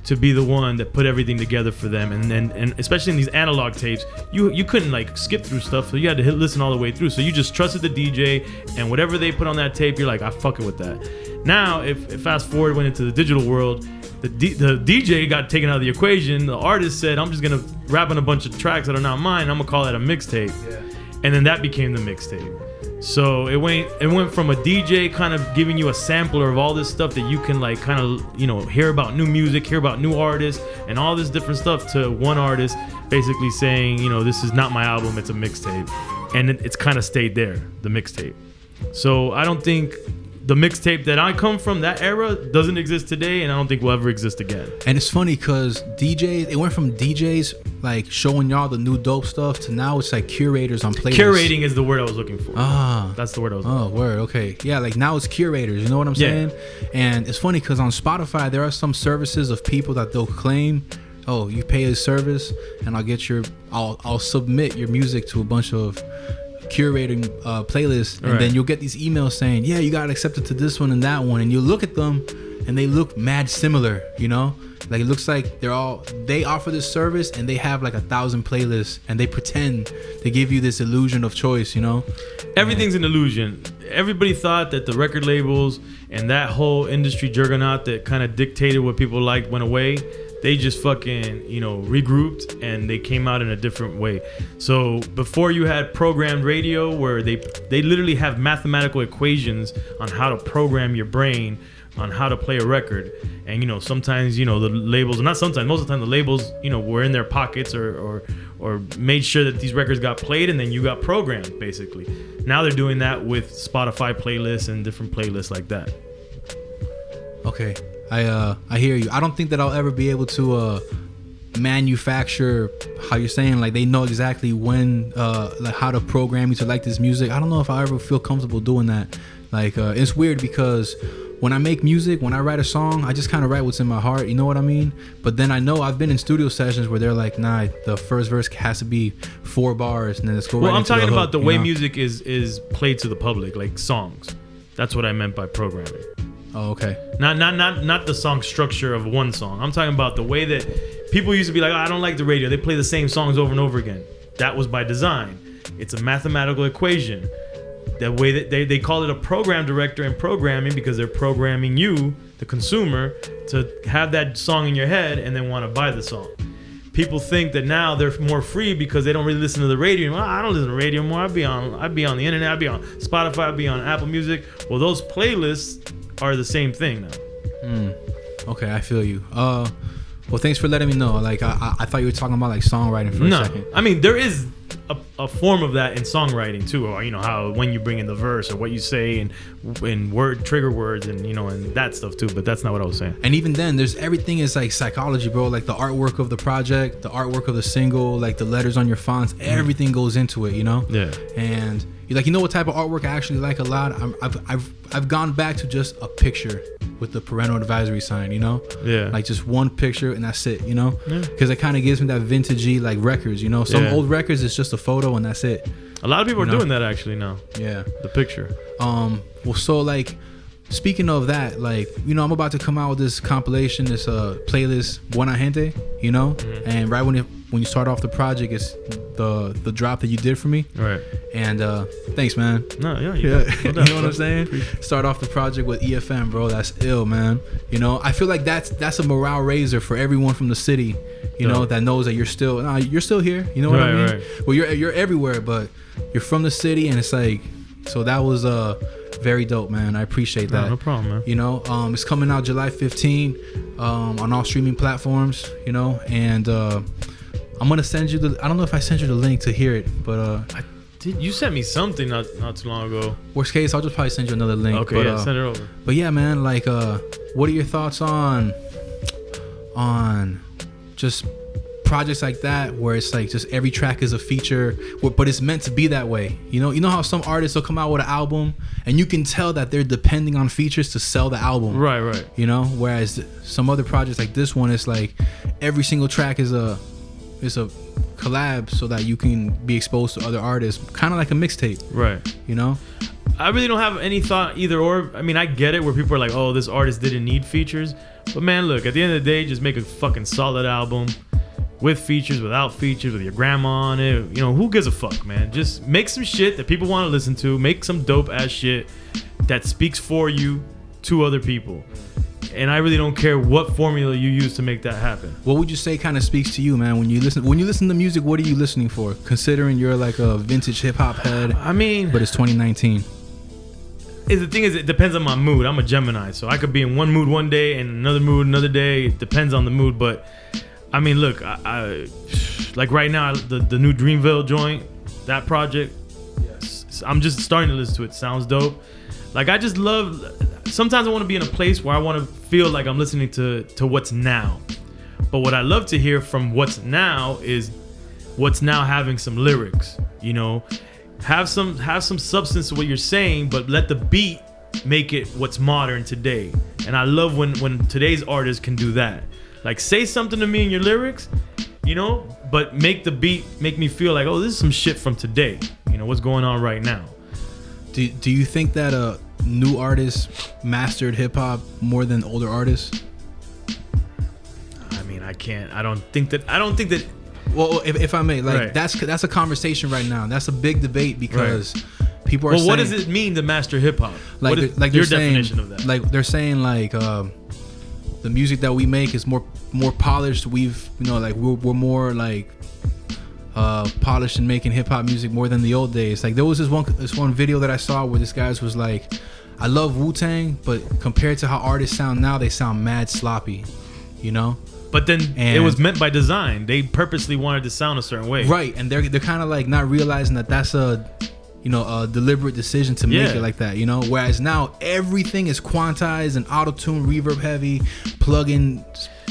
G: to be the one that put everything together for them, and especially in these analog tapes, you couldn't like skip through stuff, so you had to listen all the way through. So you just trusted the DJ, and whatever they put on that tape, you're like, I fucking with that. Now, if fast forward went into the digital world, the DJ got taken out of the equation. The artist said, I'm just gonna rap on a bunch of tracks that are not mine. I'm gonna call that a mixtape, and then that became the mixtape. So it went from a DJ kind of giving you a sampler of all this stuff that you can like kind of, you know, hear about new music, hear about new artists, and all this different stuff, to one artist basically saying, you know, this is not my album, it's a mixtape, and it's kind of stayed there, the mixtape. So I don't think the mixtape that I come from, that era, doesn't exist today, and I don't think will ever exist again.
F: And it's funny because it went from DJs like showing y'all the new dope stuff to now it's like curators on playlists.
G: Curating is the word I was looking for. That's the word I was looking for.
F: Word, okay. Yeah, like now it's curators, you know what I'm saying? And it's funny because on Spotify, there are some services of people that they'll claim, oh, you pay a service and I'll submit your music to a bunch of curating playlists, and then you'll get these emails saying, yeah, you got accepted to this one and that one, and you look at them and they look mad similar, you know, like it looks like they offer this service and they have like 1,000 playlists, and they pretend they give you this illusion of choice, you know.
G: Everything's an illusion. Everybody thought that the record labels and that whole industry juggernaut that kind of dictated what people liked went away. They just fucking, you know, regrouped, and they came out in a different way. So before you had programmed radio, where they literally have mathematical equations on how to program your brain on how to play a record. And, you know, sometimes, you know, the labels, not sometimes, most of the time the labels, you know, were in their pockets or made sure that these records got played, and then you got programmed, basically. Now they're doing that with Spotify playlists and different playlists like that.
F: Okay. I hear you. I don't think that I'll ever be able to manufacture, how you're saying, like they know exactly when, like how to program you to like this music. I don't know if I'll ever feel comfortable doing that. Like it's weird because when I make music, when I write a song, I just kind of write what's in my heart, you know what I mean? But then I know I've been in studio sessions where they're like, nah, the first verse has to be 4 bars, and then let's go right into the hook.
G: I'm talking about the way music is played to the public, like songs. That's what I meant by programming.
F: Oh, okay.
G: Not the song structure of one song. I'm talking about the way that people used to be like, oh, I don't like the radio. They play the same songs over and over again. That was by design. It's a mathematical equation. The way that they call it a program director in programming, because they're programming you, the consumer, to have that song in your head and then want to buy the song. People think that now they're more free because they don't really listen to the radio. Well, I don't listen to the radio more. I'd be on the internet. I'd be on Spotify. I'd be on Apple Music. Well, those playlists are the same thing now.
F: Okay, I feel you. Well, thanks for letting me know. Like, I thought you were talking about like songwriting for a second.
G: I mean, there is a form of that in songwriting too, or how when you bring in the verse or what you say and word trigger words and and that stuff too. But that's not what I was saying.
F: And even then, there's everything is like psychology, bro. Like the artwork of the project, the artwork of the single, like the letters on your fonts, everything goes into it, Yeah. And you what type of artwork I actually like a lot? I've gone back to just a picture with the parental advisory sign,
G: Yeah.
F: like just one picture and that's it, because it kind of gives me that vintagey like records, some old records it's just a photo and that's it.
G: A lot of people are doing that actually now.
F: Yeah,
G: the picture.
F: Well, so like speaking of that, like I'm about to come out with this compilation, this playlist Buena Gente, and right when you start off the project, it's the drop that you did for me.
G: Right.
F: And thanks, man.
G: No, yeah.
F: You know what I'm saying? Start off the project with EFN, bro. That's ill, man. I feel like that's a morale raiser for everyone from the city, that knows that you're still here. You know what I mean? Right. Well, you're everywhere, but you're from the city, and it's like, so that was very dope, man. I appreciate that.
G: No problem, man.
F: It's coming out July 15 on all streaming platforms, and I'm gonna send you I don't know if I sent you the link to hear it, but
G: you sent me something not too long ago.
F: Worst case, I'll just probably send you another link.
G: Okay,
F: but,
G: yeah, send it over.
F: But yeah, man, like what are your thoughts on just projects like that where it's like just every track is a feature, but it's meant to be that way? You know how some artists will come out with an album and you can tell that they're depending on features to sell the album.
G: Right.
F: Whereas some other projects like this one, it's like every single track is a collab so that you can be exposed to other artists, kind of like a mixtape.
G: Right. I really don't have any thought either or. I mean, I get it where people are like, oh, this artist didn't need features. But man, look, at the end of the day, just make a fucking solid album with features, without features, with your grandma on it. Who gives a fuck, man? Just make some shit that people want to listen to. Make some dope ass shit that speaks for you to other people. And I really don't care what formula you use to make that happen. What
F: would you say kind of speaks to you, man, when you listen to music? What are you listening for? Considering you're like a vintage hip hop head.
G: I mean,
F: but it's 2019.
G: The thing is, it depends on my mood. I'm a Gemini, so I could be in one mood one day and another mood another day. It depends on the mood. But I mean, look, I like right now the new Dreamville joint, that project. I'm just starting to listen to it. Sounds dope. Like I just love. Sometimes I want to be in a place where I want to feel like I'm listening to what's now. But what I love to hear from what's now is what's now having some lyrics. Have some substance to what you're saying, but let the beat make it what's modern today. And I love when today's artists can do that. Like say something to me in your lyrics, but make the beat make me feel like, oh, this is some shit from today. What's going on right now.
F: Do you think that new artists mastered hip hop more than older artists?
G: I mean, I don't think that.
F: Well, if I may, like
G: right.
F: that's a conversation right now. That's a big debate because people are saying.
G: Well, what does it mean to master hip hop?
F: Like,
G: what is
F: your
G: definition of that?
F: Like they're saying, like the music that we make is more polished. We're more like polished in making hip hop music more than the old days. Like there was this one video that I saw where this guy was like, I love Wu-Tang, but compared to how artists sound now, they sound mad sloppy,
G: But then it was meant by design. They purposely wanted to sound a certain way.
F: Right, and they're kind of like not realizing that that's a deliberate decision to make it like that, Whereas now everything is quantized and auto-tune, reverb heavy, plug-in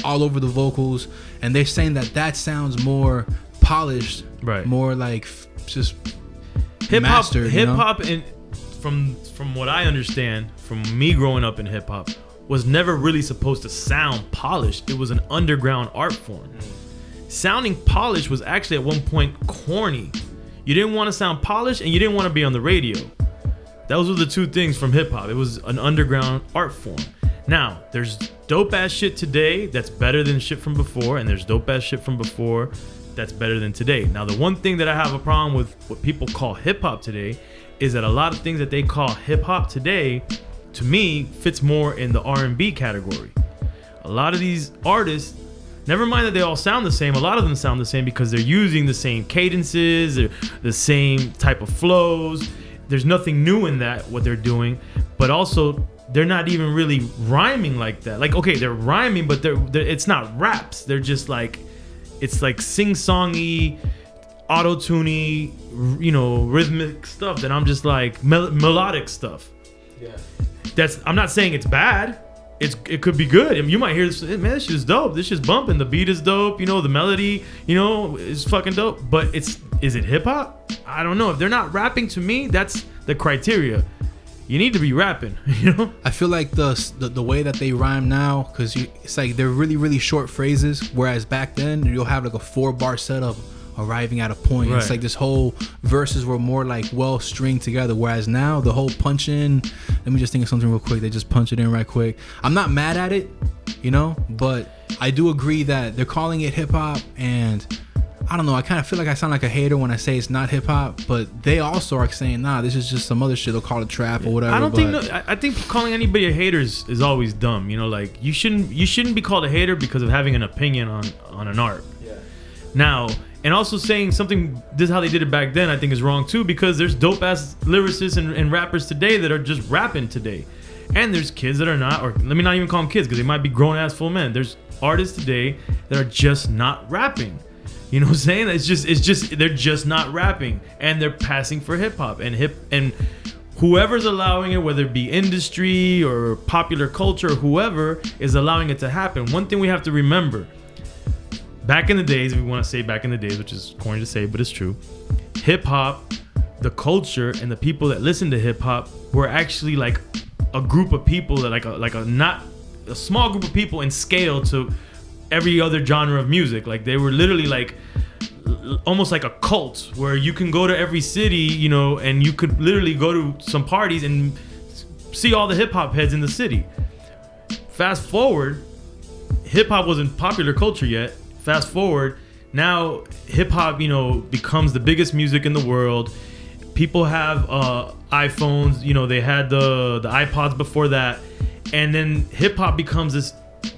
F: all over the vocals, and they're saying that sounds more polished,
G: right?
F: More like just
G: mastered. Hip hop, and from what I understand, from me growing up in hip hop, was never really supposed to sound polished. It was an underground art form. Sounding polished was actually at one point corny. You didn't want to sound polished and you didn't want to be on the radio. Those were the two things from hip hop. It was an underground art form. Now, there's dope ass shit today that's better than shit from before, and there's dope ass shit from before that's better than today. Now, the one thing that I have a problem with what people call hip hop today is that a lot of things that they call hip hop today, to me, fits more in the R&B category. A lot of these artists, never mind that they all sound the same, a lot of them sound the same because they're using the same cadences, or the same type of flows. There's nothing new in that, what they're doing. But also, they're not even really rhyming like that. Like, okay, they're rhyming, but they're it's not raps. They're just like, it's like sing-songy, auto-tuney, you know, rhythmic stuff that I'm just like melodic stuff. Yeah. I'm not saying it's bad. It could be good. I mean, you might hear this, man, this shit's dope. This shit's bumping. The beat is dope. You know, the melody, you know, is fucking dope. But is it hip hop? I don't know. If they're not rapping, to me, that's the criteria. You need to be rapping, you know? I
F: feel like the way that they rhyme now, because it's like they're really, really short phrases, whereas back then you'll have like a 4-bar setup arriving at a point. Right. It's like this whole verses were more like well stringed together, whereas now the whole punch in, let me just think of something real quick, they just punch it in right quick. I'm not mad at it, you know, but I do agree that they're calling it hip hop, and I don't know, I kind of feel like I sound like a hater when I say it's not hip hop, but they also are saying, nah, this is just some other shit. They'll call it trap or whatever.
G: I think calling anybody a hater is always dumb. You know, like you shouldn't be called a hater because of having an opinion on an art. Yeah. Now, and also saying something, this is how they did it back then, I think is wrong too, because there's dope ass lyricists and rappers today that are just rapping today. And there's kids that are not, or let me not even call them kids because they might be grown ass full men. There's artists today that are just not rapping. You know what I'm saying? It's just they're just not rapping, and they're passing for hip hop and whoever's allowing it, whether it be industry or popular culture, whoever is allowing it to happen. One thing we have to remember, back in the days, if we want to say back in the days, which is corny to say, but it's true, hip hop, the culture and the people that listen to hip hop were actually like a group of people that like a small group of people in scale to every other genre of music. Like they were literally like almost like a cult where you can go to every city, you know, and you could literally go to some parties and see all the hip hop heads in the city. Fast forward, hip hop wasn't popular culture yet. Fast forward, now hip hop, you know, becomes the biggest music in the world. People have iPhones, you know, they had the iPods before that, and then hip hop becomes this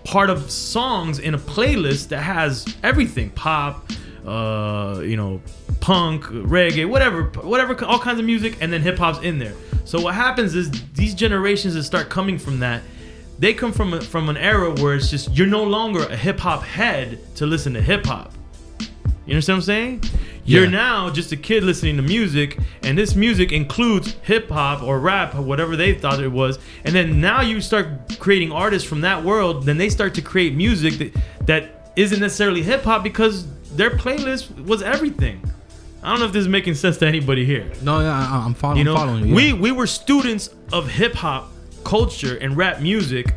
G: part of songs in a playlist that has everything, pop, you know, punk, reggae, whatever, all kinds of music, and then hip hop's in there. So what happens is these generations that start coming from that, they come from an era where it's just you're no longer a hip hop head to listen to hip hop. You understand what I'm saying? Yeah. You're now just a kid listening to music, and this music includes hip hop or rap or whatever they thought it was. And then now you start creating artists from that world. Then they start to create music that isn't necessarily hip hop because their playlist was everything. I don't know if this is making sense to anybody here.
F: No, I'm following. You know, I'm following you. Yeah.
G: We were students of hip hop culture and rap music.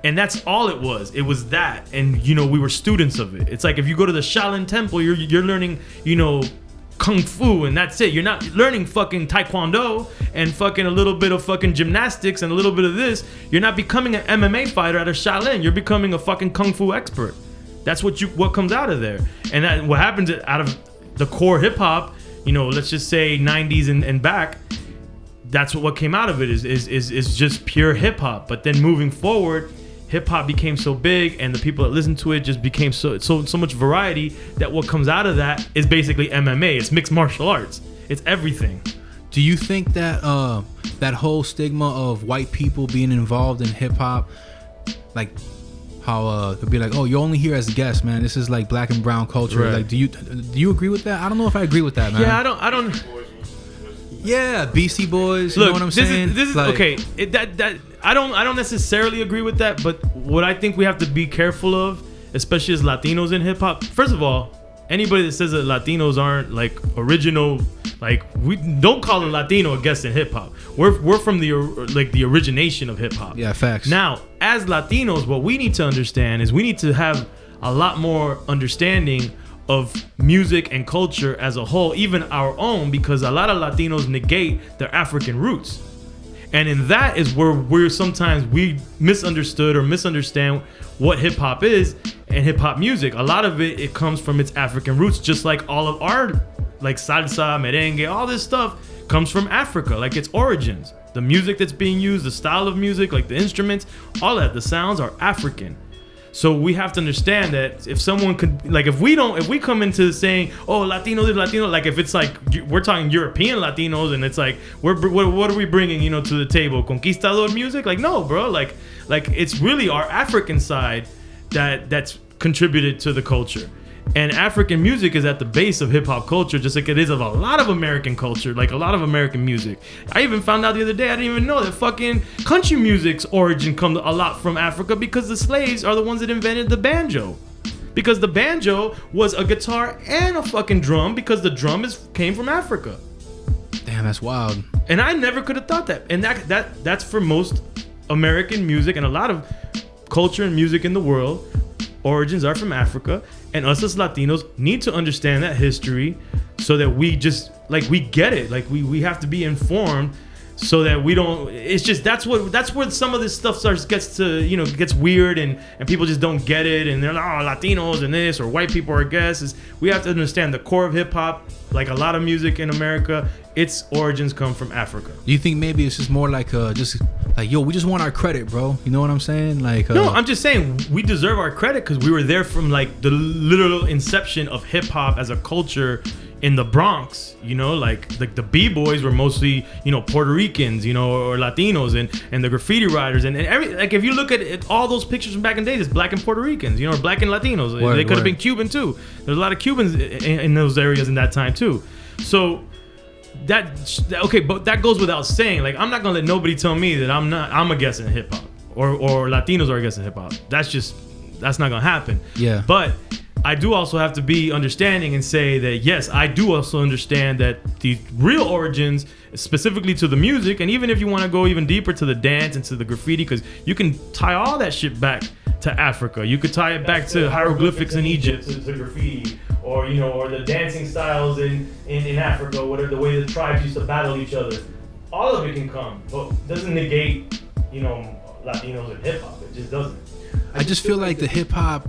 G: And that's all it was. It was that. And, you know, we were students of it. It's like if you go to the Shaolin Temple, you're learning, you know, Kung Fu, and that's it. You're not learning fucking Taekwondo and fucking a little bit of fucking gymnastics and a little bit of this. You're not becoming an MMA fighter out of Shaolin. You're becoming a fucking Kung Fu expert. That's what comes out of there. And that, what happens out of the core hip hop, you know, let's just say 90s and back, that's what came out of it is just pure hip hop. But then moving forward, hip hop became so big, and the people that listened to it just became so much variety that what comes out of that is basically MMA. It's mixed martial arts. It's everything.
F: Do you think that that whole stigma of white people being involved in hip hop, like how they'll be like, oh, you're only here as a guest, man. This is like black and brown culture. Right. Like, do you agree with that? I don't know if I agree with that, man.
G: Yeah, I don't.
F: Yeah, BC Boys. You know what I'm saying?
G: This is like, okay. I don't necessarily agree with that, but what I think we have to be careful of, especially as Latinos in hip hop. First of all, anybody that says that Latinos aren't like original, like we don't call a Latino a guest in hip hop. We're from the origination of hip hop.
F: Yeah, facts.
G: Now, as Latinos, what we need to understand is we need to have a lot more understanding of music and culture as a whole, even our own, because a lot of Latinos negate their African roots. And in that is where we misunderstood or misunderstand what hip hop is and hip hop music. A lot of it comes from its African roots, just like all of our, like salsa, merengue, all this stuff comes from Africa, like its origins. The music that's being used, the style of music, like the instruments, all that, the sounds are African. So we have to understand that if someone could, like, if we come into saying, oh, Latino this, Latino, like, if it's like we're talking European Latinos and it's like what are we bringing, you know, to the table? Conquistador music? Like, no, bro. Like it's really our African side that's contributed to the culture. And African music is at the base of hip hop culture, just like it is of a lot of American culture, like a lot of American music. I even found out the other day, I didn't even know that fucking country music's origin comes a lot from Africa, because the slaves are the ones that invented the banjo. Because the banjo was a guitar and a fucking drum, because the drum came from Africa.
F: Damn, that's wild.
G: And I never could have thought that. And that's for most American music and a lot of culture and music in the world. Origins are from Africa, and us as Latinos need to understand that history so that we just, like, we get it. Like, we have to be informed so that we don't, it's just, that's where some of this stuff gets weird, and people just don't get it, and they're like, oh, Latinos and this, or white people are guests. We have to understand the core of hip hop, like a lot of music in America, its origins come from Africa.
F: Do you think maybe it's just more like just like, yo, we just want our credit, bro? You know what I'm saying? Like,
G: no, I'm just saying we deserve our credit because we were there from like the literal inception of hip hop as a culture in the Bronx. You know, like the B-boys were mostly, you know, Puerto Ricans, you know, or Latinos, and the graffiti writers, and every, like, if you look at it, all those pictures from back in the days, it's black and Puerto Ricans, you know, or black and Latinos. They could have been Cuban too. There's a lot of Cubans in those areas in that time too. So okay, but that goes without saying. Like, I'm not gonna let nobody tell me that I'm a guest in hip hop, or Latinos are a guest in hip hop. That's not gonna happen.
F: Yeah.
G: But I do also have to be understanding and say that, yes, I do also understand that the real origins, specifically to the music, and even if you want to go even deeper to the dance and to the graffiti, because you can tie all that shit back to Africa. You could tie it back to hieroglyphics in Egypt, to graffiti, or, you know, or the dancing styles in Africa, whatever, the way the tribes used to battle each other. All of it can come, but it doesn't negate, you know, Latinos and hip hop. It just doesn't.
F: I just feel like the hip hop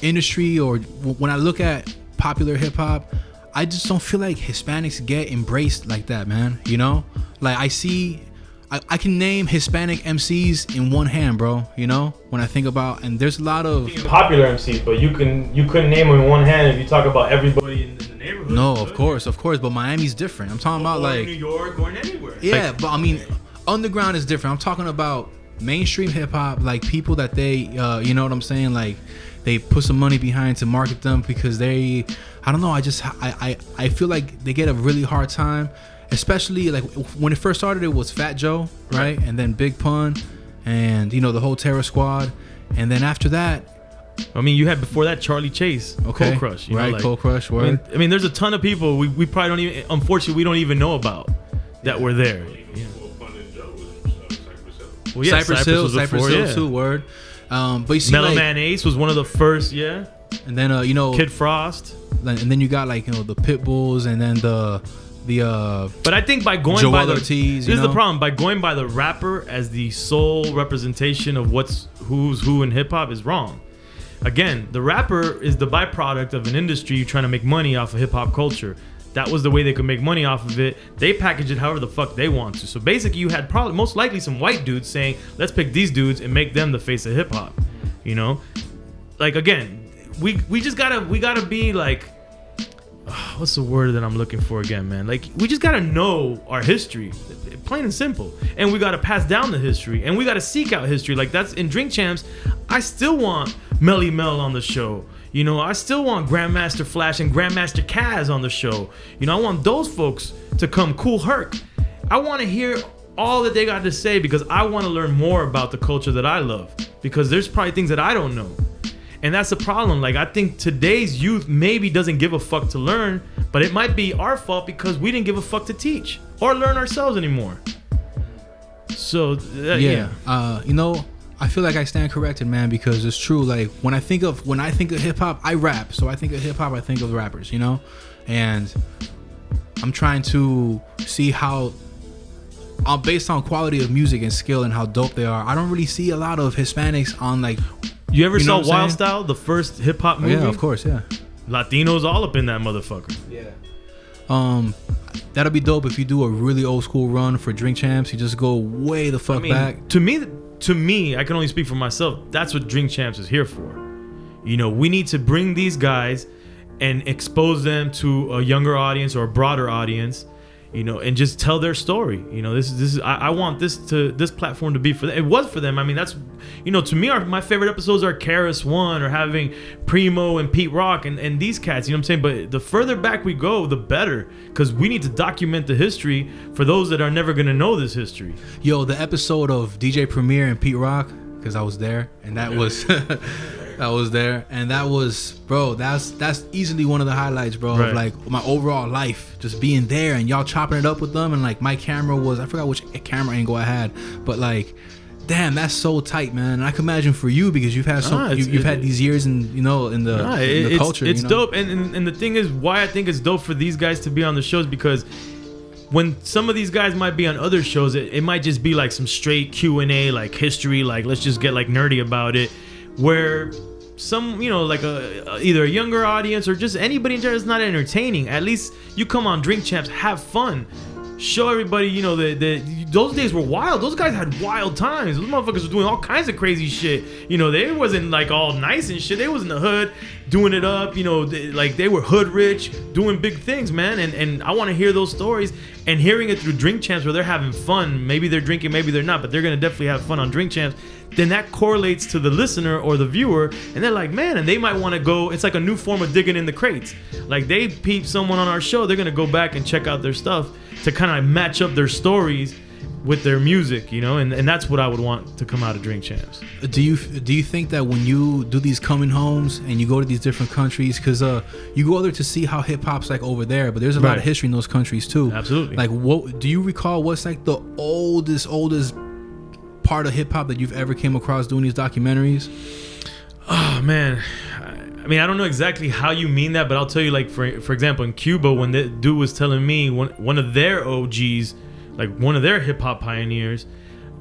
F: industry, or when I look at popular hip hop, I just don't feel like Hispanics get embraced like that, man. You know, like I can name Hispanic MCs in one hand, bro. You know, when I think about, and there's a lot of
G: popular MCs, but you couldn't name them in one hand if you talk about everybody in the neighborhood.
F: No, of course, but Miami's different. I'm talking about like
G: New York or anywhere.
F: Yeah,
G: like,
F: but I mean, underground is different. I'm talking about mainstream hip hop, like people that they, you know what I'm saying? Like, they put some money behind to market them because I don't know. I feel like they get a really hard time, especially like when it first started. It was Fat Joe, right? And then Big Pun, and, you know, the whole Terror Squad, and then after that,
G: I mean, you had before that Charlie Chase,
F: okay,
G: Cold Crush, you
F: right?
G: know, like,
F: Cold Crush, word.
G: I mean, there's a ton of people we probably don't even, unfortunately, we don't even know about that were there. Yeah. Well, yeah,
F: Cypress Hill too, word. But you see,
G: Mellow
F: like,
G: Man Ace was one of the first, yeah.
F: And then you know,
G: Kid Frost.
F: And then you got, like, you know, the Pitbulls, and then the
G: But I think by going
F: Joel
G: by the
F: Ortiz,
G: this is the problem, by going by the rapper as the sole representation of who's who in hip hop is wrong. Again, the rapper is the byproduct of an industry trying to make money off of hip hop culture. That was the way they could make money off of it. They package it however the fuck they want to. So basically, you had probably most likely some white dudes saying, let's pick these dudes and make them the face of hip hop. You know, like, again, we gotta be like, what's the word that I'm looking for again, man? Like, we just gotta know our history, plain and simple, and we gotta pass down the history, and we gotta seek out history. Like, that's in Drink Champs. I still want Melly Mel on the show. You know, I still want Grandmaster Flash and Grandmaster Kaz on the show. You know, I want those folks to come. Cool Herc. I want to hear all that they got to say, because I want to learn more about the culture that I love, because there's probably things that I don't know. And that's the problem. Like, I think today's youth maybe doesn't give a fuck to learn, but it might be our fault because we didn't give a fuck to teach or learn ourselves anymore. So,
F: yeah. You know, I feel like I stand corrected, man, because it's true. Like, when I think of hip hop, I rap. So I think of hip hop, I think of rappers, you know? And I'm trying to see how, based on quality of music and skill and how dope they are, I don't really see a lot of Hispanics on, like,
G: you ever saw Wild Style, the first hip hop movie?
F: Yeah, of course, yeah.
G: Latinos all up in that motherfucker.
F: Yeah. That'll be dope if you do a really old school run for Drink Champs. You just go way the fuck back.
G: To me, to me, I can only speak for myself. That's what Drink Champs is here for. You know, we need to bring these guys and expose them to a younger audience or a broader audience, you know, and just tell their story. You know, this is I want this platform to be for them. It was for them. I mean, that's, you know, to me, my favorite episodes are Karis One or having Primo and Pete Rock and these cats. You know what I'm saying? But the further back we go, the better, because we need to document the history for those that are never gonna know this history.
F: Yo, the episode of DJ Premier and Pete Rock, because I was there, and that was. I was there, and that was, bro, that's easily one of the highlights, bro,
G: Right.
F: of like my overall life, just being there and y'all chopping it up with them. And like my camera was, I forgot which camera angle I had, but like, damn, that's so tight, man. And I can imagine for you, because you've had you've had these years in, you know, in the culture.
G: It's
F: you know?
G: dope. And the thing is, why I think it's dope for these guys to be on the shows, because when some of these guys might be on other shows, it might just be like some straight Q&A, like history, like let's just get like nerdy about it, where some, you know, like either a younger audience or just anybody in general is not entertaining. At least you come on Drink Champs, have fun, show everybody, you know, those days were wild. Those guys had wild times. Those motherfuckers were doing all kinds of crazy shit. You know, they wasn't like all nice and shit. They was in the hood doing it up, you know, they were hood rich, doing big things, man. And I want to hear those stories, and hearing it through Drink Champs where they're having fun. Maybe they're drinking, maybe they're not, but they're going to definitely have fun on Drink Champs. Then that correlates to the listener or the viewer, and they're like, man, and they might want to go. It's like a new form of digging in the crates. Like, they peep someone on our show, they're gonna go back and check out their stuff to kind of match up their stories with their music, you know, and that's what I would want to come out of Drink Champs.
F: Do you think that when you do these coming homes and you go to these different countries, because you go there to see how hip hop's like over there, but there's a lot of history in those countries too.
G: Absolutely.
F: Like, what do you recall? What's like the oldest part of hip hop that you've ever came across doing these documentaries?
G: Oh man, I mean, I don't know exactly how you mean that, but I'll tell you, like, for example, in Cuba, when the dude was telling me one of their OGs, like one of their hip hop pioneers,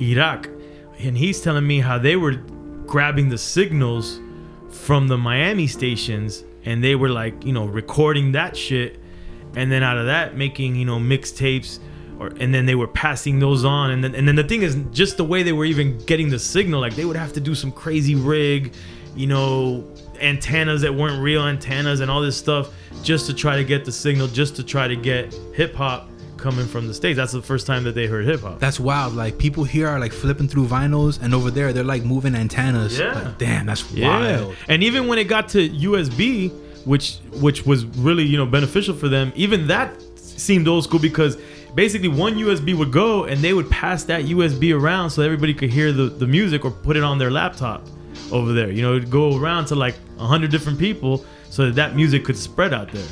G: Iraq, and he's telling me how they were grabbing the signals from the Miami stations, and they were like, you know, recording that shit, and then out of that making, you know, mixtapes. And then they were passing those on, and then the thing is, just the way they were even getting the signal, like they would have to do some crazy rig, you know, antennas that weren't real antennas and all this stuff just to try to get the signal, just to try to get hip hop coming from the States. That's the first time that they heard hip hop.
F: That's wild. Like, people here are like flipping through vinyls, and over there they're like moving antennas.
G: Yeah.
F: Like, damn, that's wild.
G: And even when it got to USB, which was really, you know, beneficial for them, even that seemed old school, because basically one USB would go and they would pass that USB around so everybody could hear the music or put it on their laptop over there. You know, it'd go around to like 100 different people so that music could spread out there.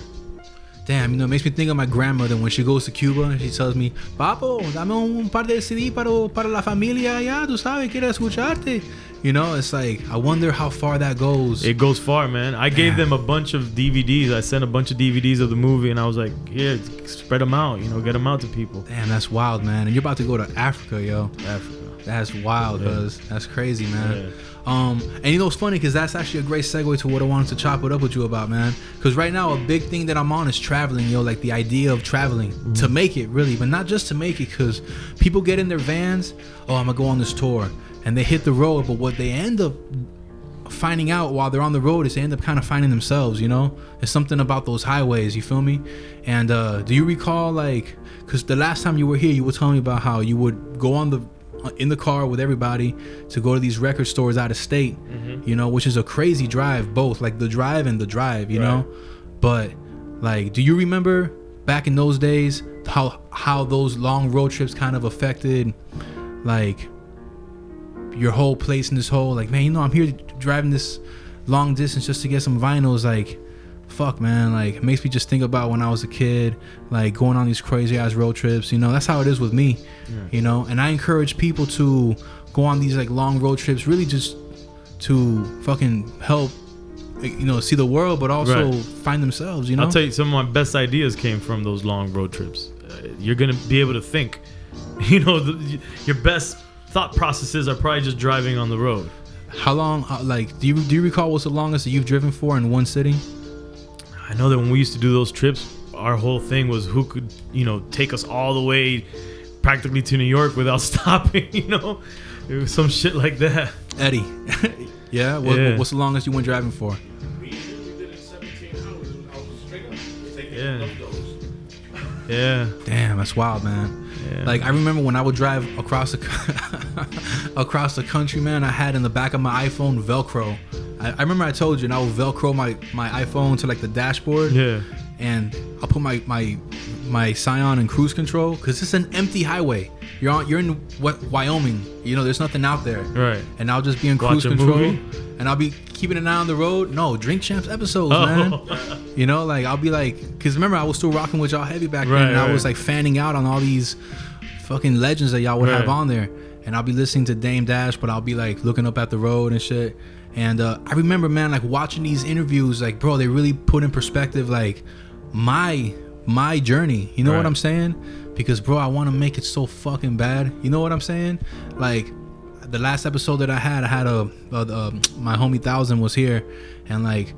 F: Damn, you know, it makes me think of my grandmother when she goes to Cuba and she tells me, Papo, dame un par de CD para la familia allá, tú sabes, quiero escucharte. You know, it's like, I wonder how far that goes.
G: It goes far, man. I gave them a bunch of DVDs. I sent a bunch of DVDs of the movie, and I was like, yeah, spread them out, you know, get them out to people.
F: Damn, that's wild, man. And you're about to go to Africa, yo.
G: Africa.
F: That's wild, cuz. That's crazy, man.
G: Yeah.
F: And you know, it's funny because that's actually a great segue to what I wanted to chop it up with you about, man. Because right now, a big thing that I'm on is traveling, yo. Like, the idea of traveling to make it, really, but not just to make it. Because people get in their vans, oh, I'm gonna go on this tour, and they hit the road. But what they end up finding out while they're on the road is they end up kind of finding themselves, you know. There's something about those highways, you feel me? And do you recall, like, because the last time you were here, you were telling me about how you would go in the car with everybody to go to these record stores out of state, you know, which is a crazy drive, both like the drive and the drive, you know. But like, do you remember back in those days how those long road trips kind of affected like your whole place in this whole, like, man, you know, I'm here driving this long distance just to get some vinyls, like, fuck, man, like, it makes me just think about when I was a kid, like, going on these crazy ass road trips, you know. That's how it is with me, you know. And I encourage people to go on these like long road trips, really just to fucking help, you know, see the world, but also find themselves, you know.
G: I'll tell you, some of my best ideas came from those long road trips. You're gonna be able to think, you know, your best thought processes are probably just driving on the road.
F: How long, like, do you recall what's the longest that you've driven for in one sitting?
G: I know that when we used to do those trips, our whole thing was who could, you know, take us all the way practically to New York without stopping, you know. It was some shit like that.
F: Eddie. Yeah? What's the longest you went driving for?
A: We did it 17 hours. I was straight up taking
G: Yeah.
A: those.
G: Yeah.
F: Damn, that's wild, man.
G: Yeah.
F: Like, I remember when I would drive across the across the country, man, I had in the back of my iPhone Velcro. I remember I told you, and I would Velcro my iPhone to like the dashboard.
G: Yeah.
F: And I'll put my Scion in cruise control because it's an empty highway. You're in Wyoming. You know, there's nothing out there.
G: Right.
F: And I'll just be in cruise
G: Watch a
F: control,
G: movie?
F: and I'll be keeping an eye on the road. No, Drink Champs episodes, man. You know, like I'll be like, because remember I was still rocking with y'all heavy back then, and I was like fanning out on all these fucking legends that y'all would have on there, and I'll be listening to Dame Dash, but I'll be like looking up at the road and shit. And I remember, man, like watching these interviews, like bro, they really put in perspective like my journey. You know what I'm saying? Because bro, I want to make it so fucking bad. You know what I'm saying? Like the last episode that I had my homie 1000 was here, and like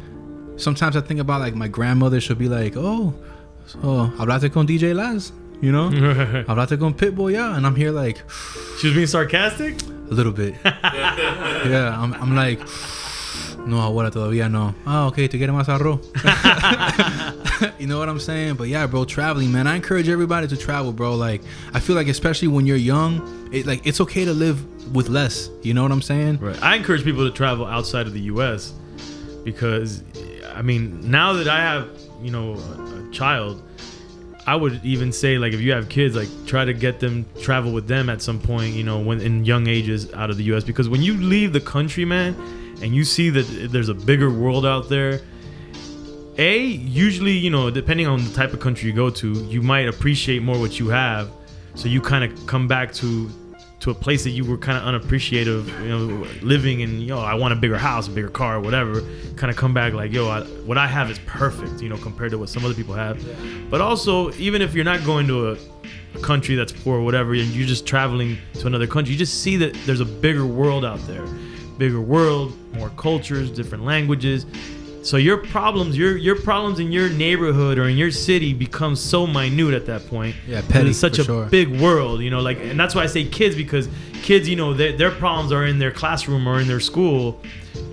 F: sometimes I think about like my grandmother. She'll be like, oh, so hablaste con DJ Laz, you know? Hablaste con Pitbull, yeah. And I'm here like,
G: She was being sarcastic?
F: a little bit. Yeah, I'm like, no, ahora todavía no. Ah, okay, te quiere más arroz. You know what I'm saying? But yeah, bro, traveling, man. I encourage everybody to travel, bro. Like, I feel like especially when you're young, it's okay to live with less. You know what I'm saying?
G: Right. I encourage people to travel outside of the U.S. because, I mean, now that I have, you know, a child, I would even say, like, if you have kids, like, try to get them, travel with them at some point, you know, when in young ages out of the U.S. Because when you leave the country, man, and you see that there's a bigger world out there, usually, you know, depending on the type of country you go to, you might appreciate more what you have. So you kind of come back to a place that you were kind of unappreciative, you know, living in, you know, I want a bigger house, a bigger car, whatever. Kind of come back like, yo, what I have is perfect, you know, compared to what some other people have. But also, even if you're not going to a country that's poor or whatever, and you're just traveling to another country, you just see that there's a bigger world out there. Bigger world, more cultures, different languages. So your problems in your neighborhood or in your city become so minute at that point.
F: Yeah, petty.
G: It's such a big world, you know, like, and that's why I say kids, because kids, you know, their problems are in their classroom or in their school.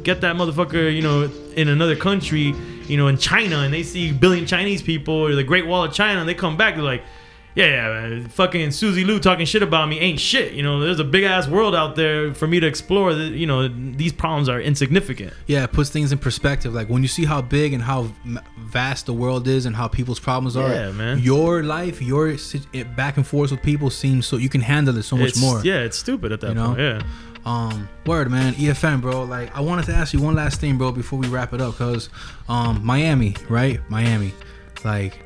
G: Get that motherfucker, you know, in another country, you know, in China, and they see a billion Chinese people or the Great Wall of China, and they come back, they're like, yeah, fucking Susie Lou talking shit about me ain't shit. You know, there's a big ass world out there for me to explore. That, you know, these problems are insignificant.
F: Yeah, it puts things in perspective. Like when you see how big and how vast the world is and how people's problems are.
G: Yeah, man.
F: Your life, your back and forth with people seems so you can handle it so much more.
G: Yeah, it's stupid at that point. Yeah.
F: Word, man. EFN, bro. Like I wanted to ask you one last thing, bro, before we wrap it up, cause Miami, right? Miami, like.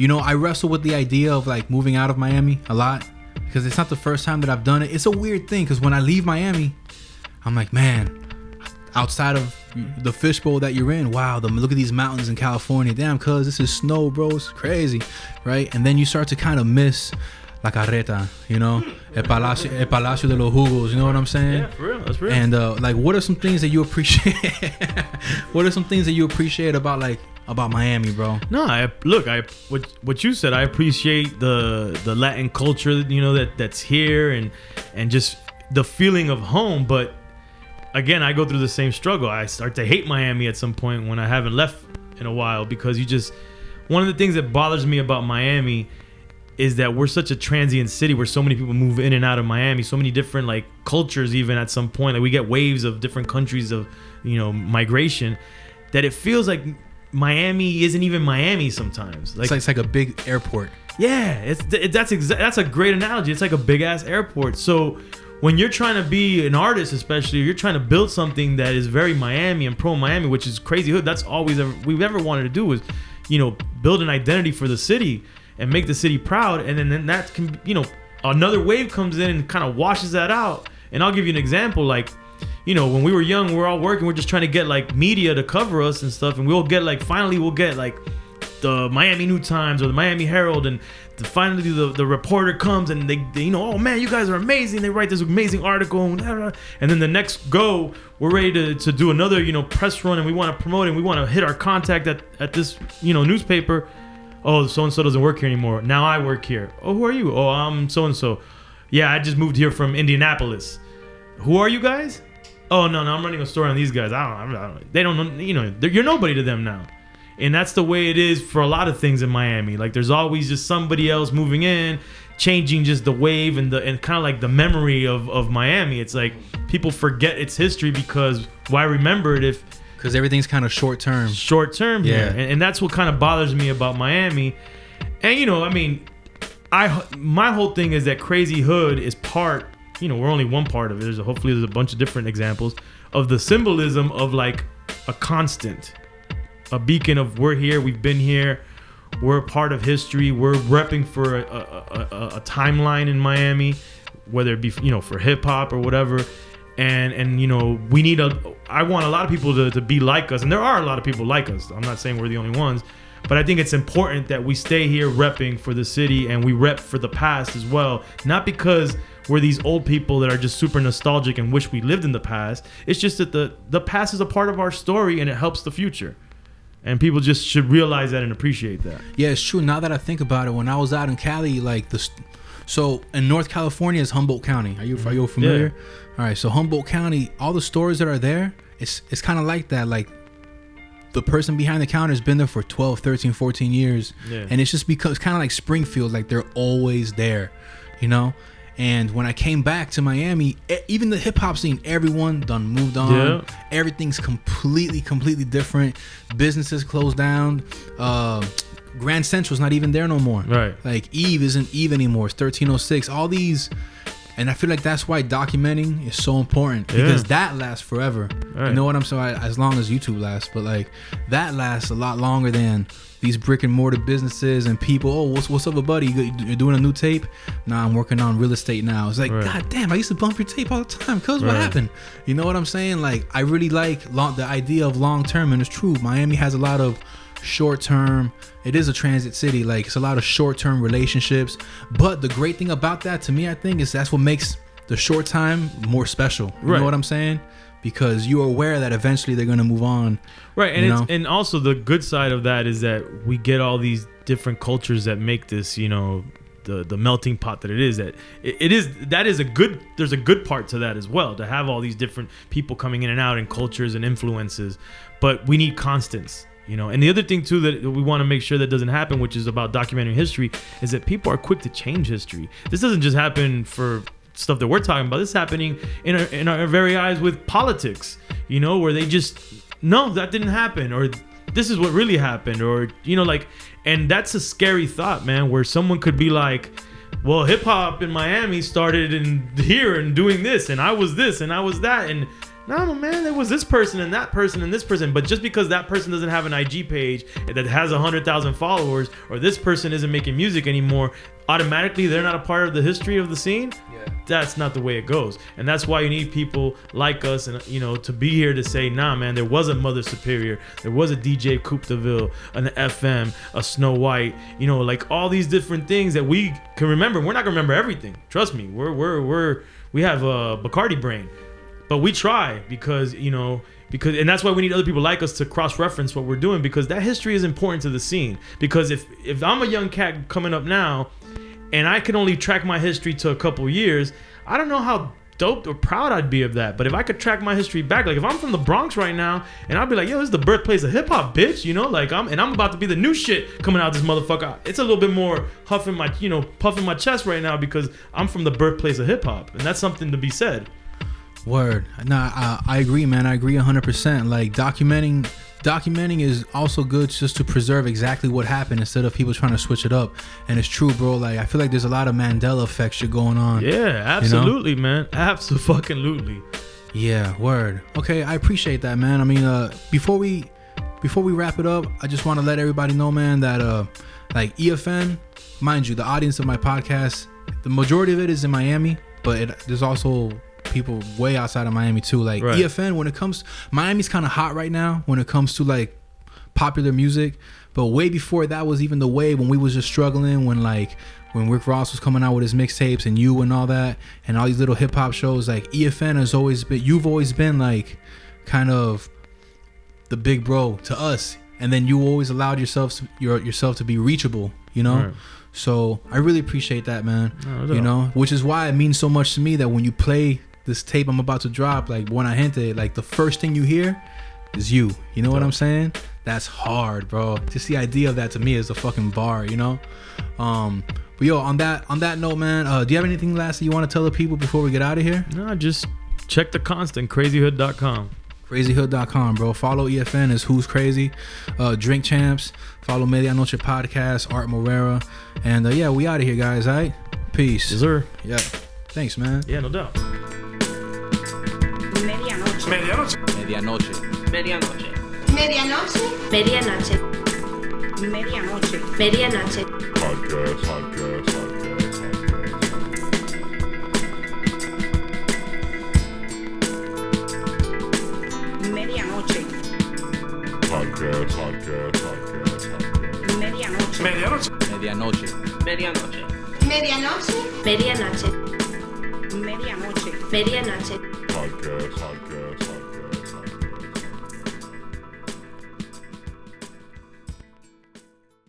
F: You know, I wrestle with the idea of like moving out of Miami a lot because it's not the first time that I've done it. It's a weird thing because when I leave Miami, I'm like, man, outside of the fishbowl that you're in, wow, look at these mountains in California. Damn, cuz this is snow, bro. It's crazy, right? And then you start to kind of miss La Carreta, you know, El Palacio de los Jugos, you know what I'm saying?
G: Yeah, for real, that's real.
F: And like, what are some things that you appreciate? What are some things that you appreciate about Miami, bro?
G: No, what you said. I appreciate the Latin culture, you know, that's here and just the feeling of home. But again, I go through the same struggle. I start to hate Miami at some point when I haven't left in a while because one of the things that bothers me about Miami is that we're such a transient city where so many people move in and out of Miami, so many different like cultures. Even at some point, like we get waves of different countries of, you know, migration, that it feels like Miami isn't even Miami sometimes. Like
F: it's like a big airport.
G: Yeah, that's a great analogy. It's like a big ass airport. So when you're trying to be an artist, especially, you're trying to build something that is very Miami and pro Miami, which is crazy hood. That's all we've ever wanted to do was, you know, build an identity for the city and make the city proud. And then that can, you know, another wave comes in and kind of washes that out. And I'll give you an example. Like, you know, when we were young, we're all working. We're just trying to get like media to cover us and stuff. And we'll get like the Miami New Times or the Miami Herald, and finally the reporter comes and they you know, oh man, you guys are amazing. They write this amazing article, and then the next go, we're ready to do another, you know, press run, and we want to promote it. And we want to hit our contact at this, you know, newspaper. Oh, so and so doesn't work here anymore. Now I work here. Oh, who are you? Oh, I'm so and so. Yeah, I just moved here from Indianapolis. who are you guys? Oh no, I'm running a story on these guys. I don't. They don't know. You know, you're nobody to them now. And that's the way it is for a lot of things in Miami. Like there's always just somebody else moving in, changing just the wave and kind of like the memory of Miami. It's like people forget its history because why remember it if
F: because everything's kind of short term.
G: Short term, yeah. And that's what kind of bothers me about Miami. And you know, I mean, my whole thing is that Crazy Hood is part. You know, we're only one part of it. Hopefully there's a bunch of different examples of the symbolism of like a constant. A beacon of we're here, we've been here, we're a part of history, we're repping for a timeline in Miami, whether it be, you know, for hip hop or whatever. And you know, I want a lot of people to be like us, and there are a lot of people like us. I'm not saying we're the only ones, but I think it's important that we stay here repping for the city and we rep for the past as well. Not because we're these old people that are just super nostalgic and wish we lived in the past. It's just that the past is a part of our story and it helps the future. And people just should realize that and appreciate that.
F: Yeah, it's true. Now that I think about it, when I was out in Cali, like so in North California is Humboldt County. Are you familiar? Yeah. All right, so Humboldt County, all the stores that are there, it's kind of like that. Like the person behind the counter has been there for 12, 13, 14 years. Yeah. And it's just because it's kind of like Springfield, like they're always there, you know? And when I came back to Miami, even the hip hop scene, everyone done moved on. Yeah. Everything's completely different. Businesses closed down. Grand Central's not even there no more.
G: Right.
F: Like Eve isn't Eve anymore. It's 1306. All these, and I feel like that's why documenting is so important because that lasts forever. Right. You know what I'm saying? As long as YouTube lasts, but like that lasts a lot longer than these brick and mortar businesses and people. Oh, what's up, buddy? You're doing a new tape? Nah, I'm working on real estate now. It's like, God damn, I used to bump your tape all the time. Cause what happened? You know what I'm saying? Like, I really like the idea of long term, and it's true. Miami has a lot of short term. It is a transit city. Like, it's a lot of short term relationships. But the great thing about that, to me, I think, is that's what makes the short time more special. You know what I'm saying? Because you're aware that eventually they're gonna move on,
G: right? And and also the good side of that is that we get all these different cultures that make this, you know, the melting pot that it is. There's a good part to that as well, to have all these different people coming in and out and cultures and influences. But we need constants, you know. And the other thing too that we want to make sure that doesn't happen, which is about documenting history, is that people are quick to change history. This doesn't just happen for stuff that we're talking about. This is happening in our very eyes with politics, you know, where they just, no, that didn't happen, or this is what really happened, or, you know, like, and that's a scary thought, man, where someone could be like, well, hip hop in Miami started in here and doing this, and I was this and I was that, and no, man, there was this person and that person and this person. But just because that person doesn't have an IG page that has 100,000 followers, or this person isn't making music anymore, automatically they're not a part of the history of the scene. Yeah. That's not the way it goes. And that's why you need people like us, and, you know, to be here to say, nah, man, there was a Mother Superior, there was a DJ Coupe de Ville, an FM, a Snow White, you know, like all these different things that we can remember. We're not gonna remember everything. Trust me, we have a Bacardi brain. But we try because and that's why we need other people like us to cross-reference what we're doing, because that history is important to the scene. Because if I'm a young cat coming up now and I can only track my history to a couple years, I don't know how dope or proud I'd be of that. But if I could track my history back, like if I'm from the Bronx right now and I'll be like, yo, this is the birthplace of hip-hop, bitch, you know, like I'm about to be the new shit coming out of this motherfucker. It's a little bit more puffing my chest right now because I'm from the birthplace of hip-hop, and that's something to be said.
F: Word. Nah, I agree, man. I agree 100%. Like documenting is also good just to preserve exactly what happened instead of people trying to switch it up. And it's true, bro. Like I feel like there's a lot of Mandela effect shit going on.
G: Yeah, absolutely, you know? Man. Absolutely.
F: Yeah, word. Okay, I appreciate that, man. I mean, before we wrap it up, I just want to let everybody know, man, that like EFN, mind you, the audience of my podcast, the majority of it is in Miami, but there's also people way outside of Miami too. Like EFN, when it comes, Miami's kind of hot right now when it comes to like popular music, but way before that was even the way when we was just struggling, when Rick Ross was coming out with his mixtapes and you and all that, and all these little hip hop shows. Like EFN has always been, you've always been like kind of the big bro to us, and then you always allowed yourself to be reachable, you know. Right. So I really appreciate that, man. You know, which is why it means so much to me that when you play this tape I'm about to drop, like Buena Gente, like the first thing you hear is you. You know what I'm saying? That's hard, bro. Just the idea of that to me is a fucking bar, you know? But yo, on that note, man, do you have anything last that you want to tell the people before we get out of here?
G: No, just check the constant, crazyhood.com.
F: Crazyhood.com, bro. Follow EFN is Who's Crazy. Drink Champs. Follow Noche Podcast, Art Morera. And yeah, we out of here, guys, all right? Peace.
G: Yes, sir.
F: Yeah. Thanks, man.
G: Yeah, no doubt.
D: Medianoche.
F: Medianoche.
E: Medianoche.
D: Medianoche.
E: Medianoche.
D: Medianoche.
E: Medianoche.
A: Podcast.
D: Medianoche. Medianoche.
E: Medianoche.
D: Medianoche.
E: Medianoche.
D: Medianoche.
E: Medianoche.
A: Podcast.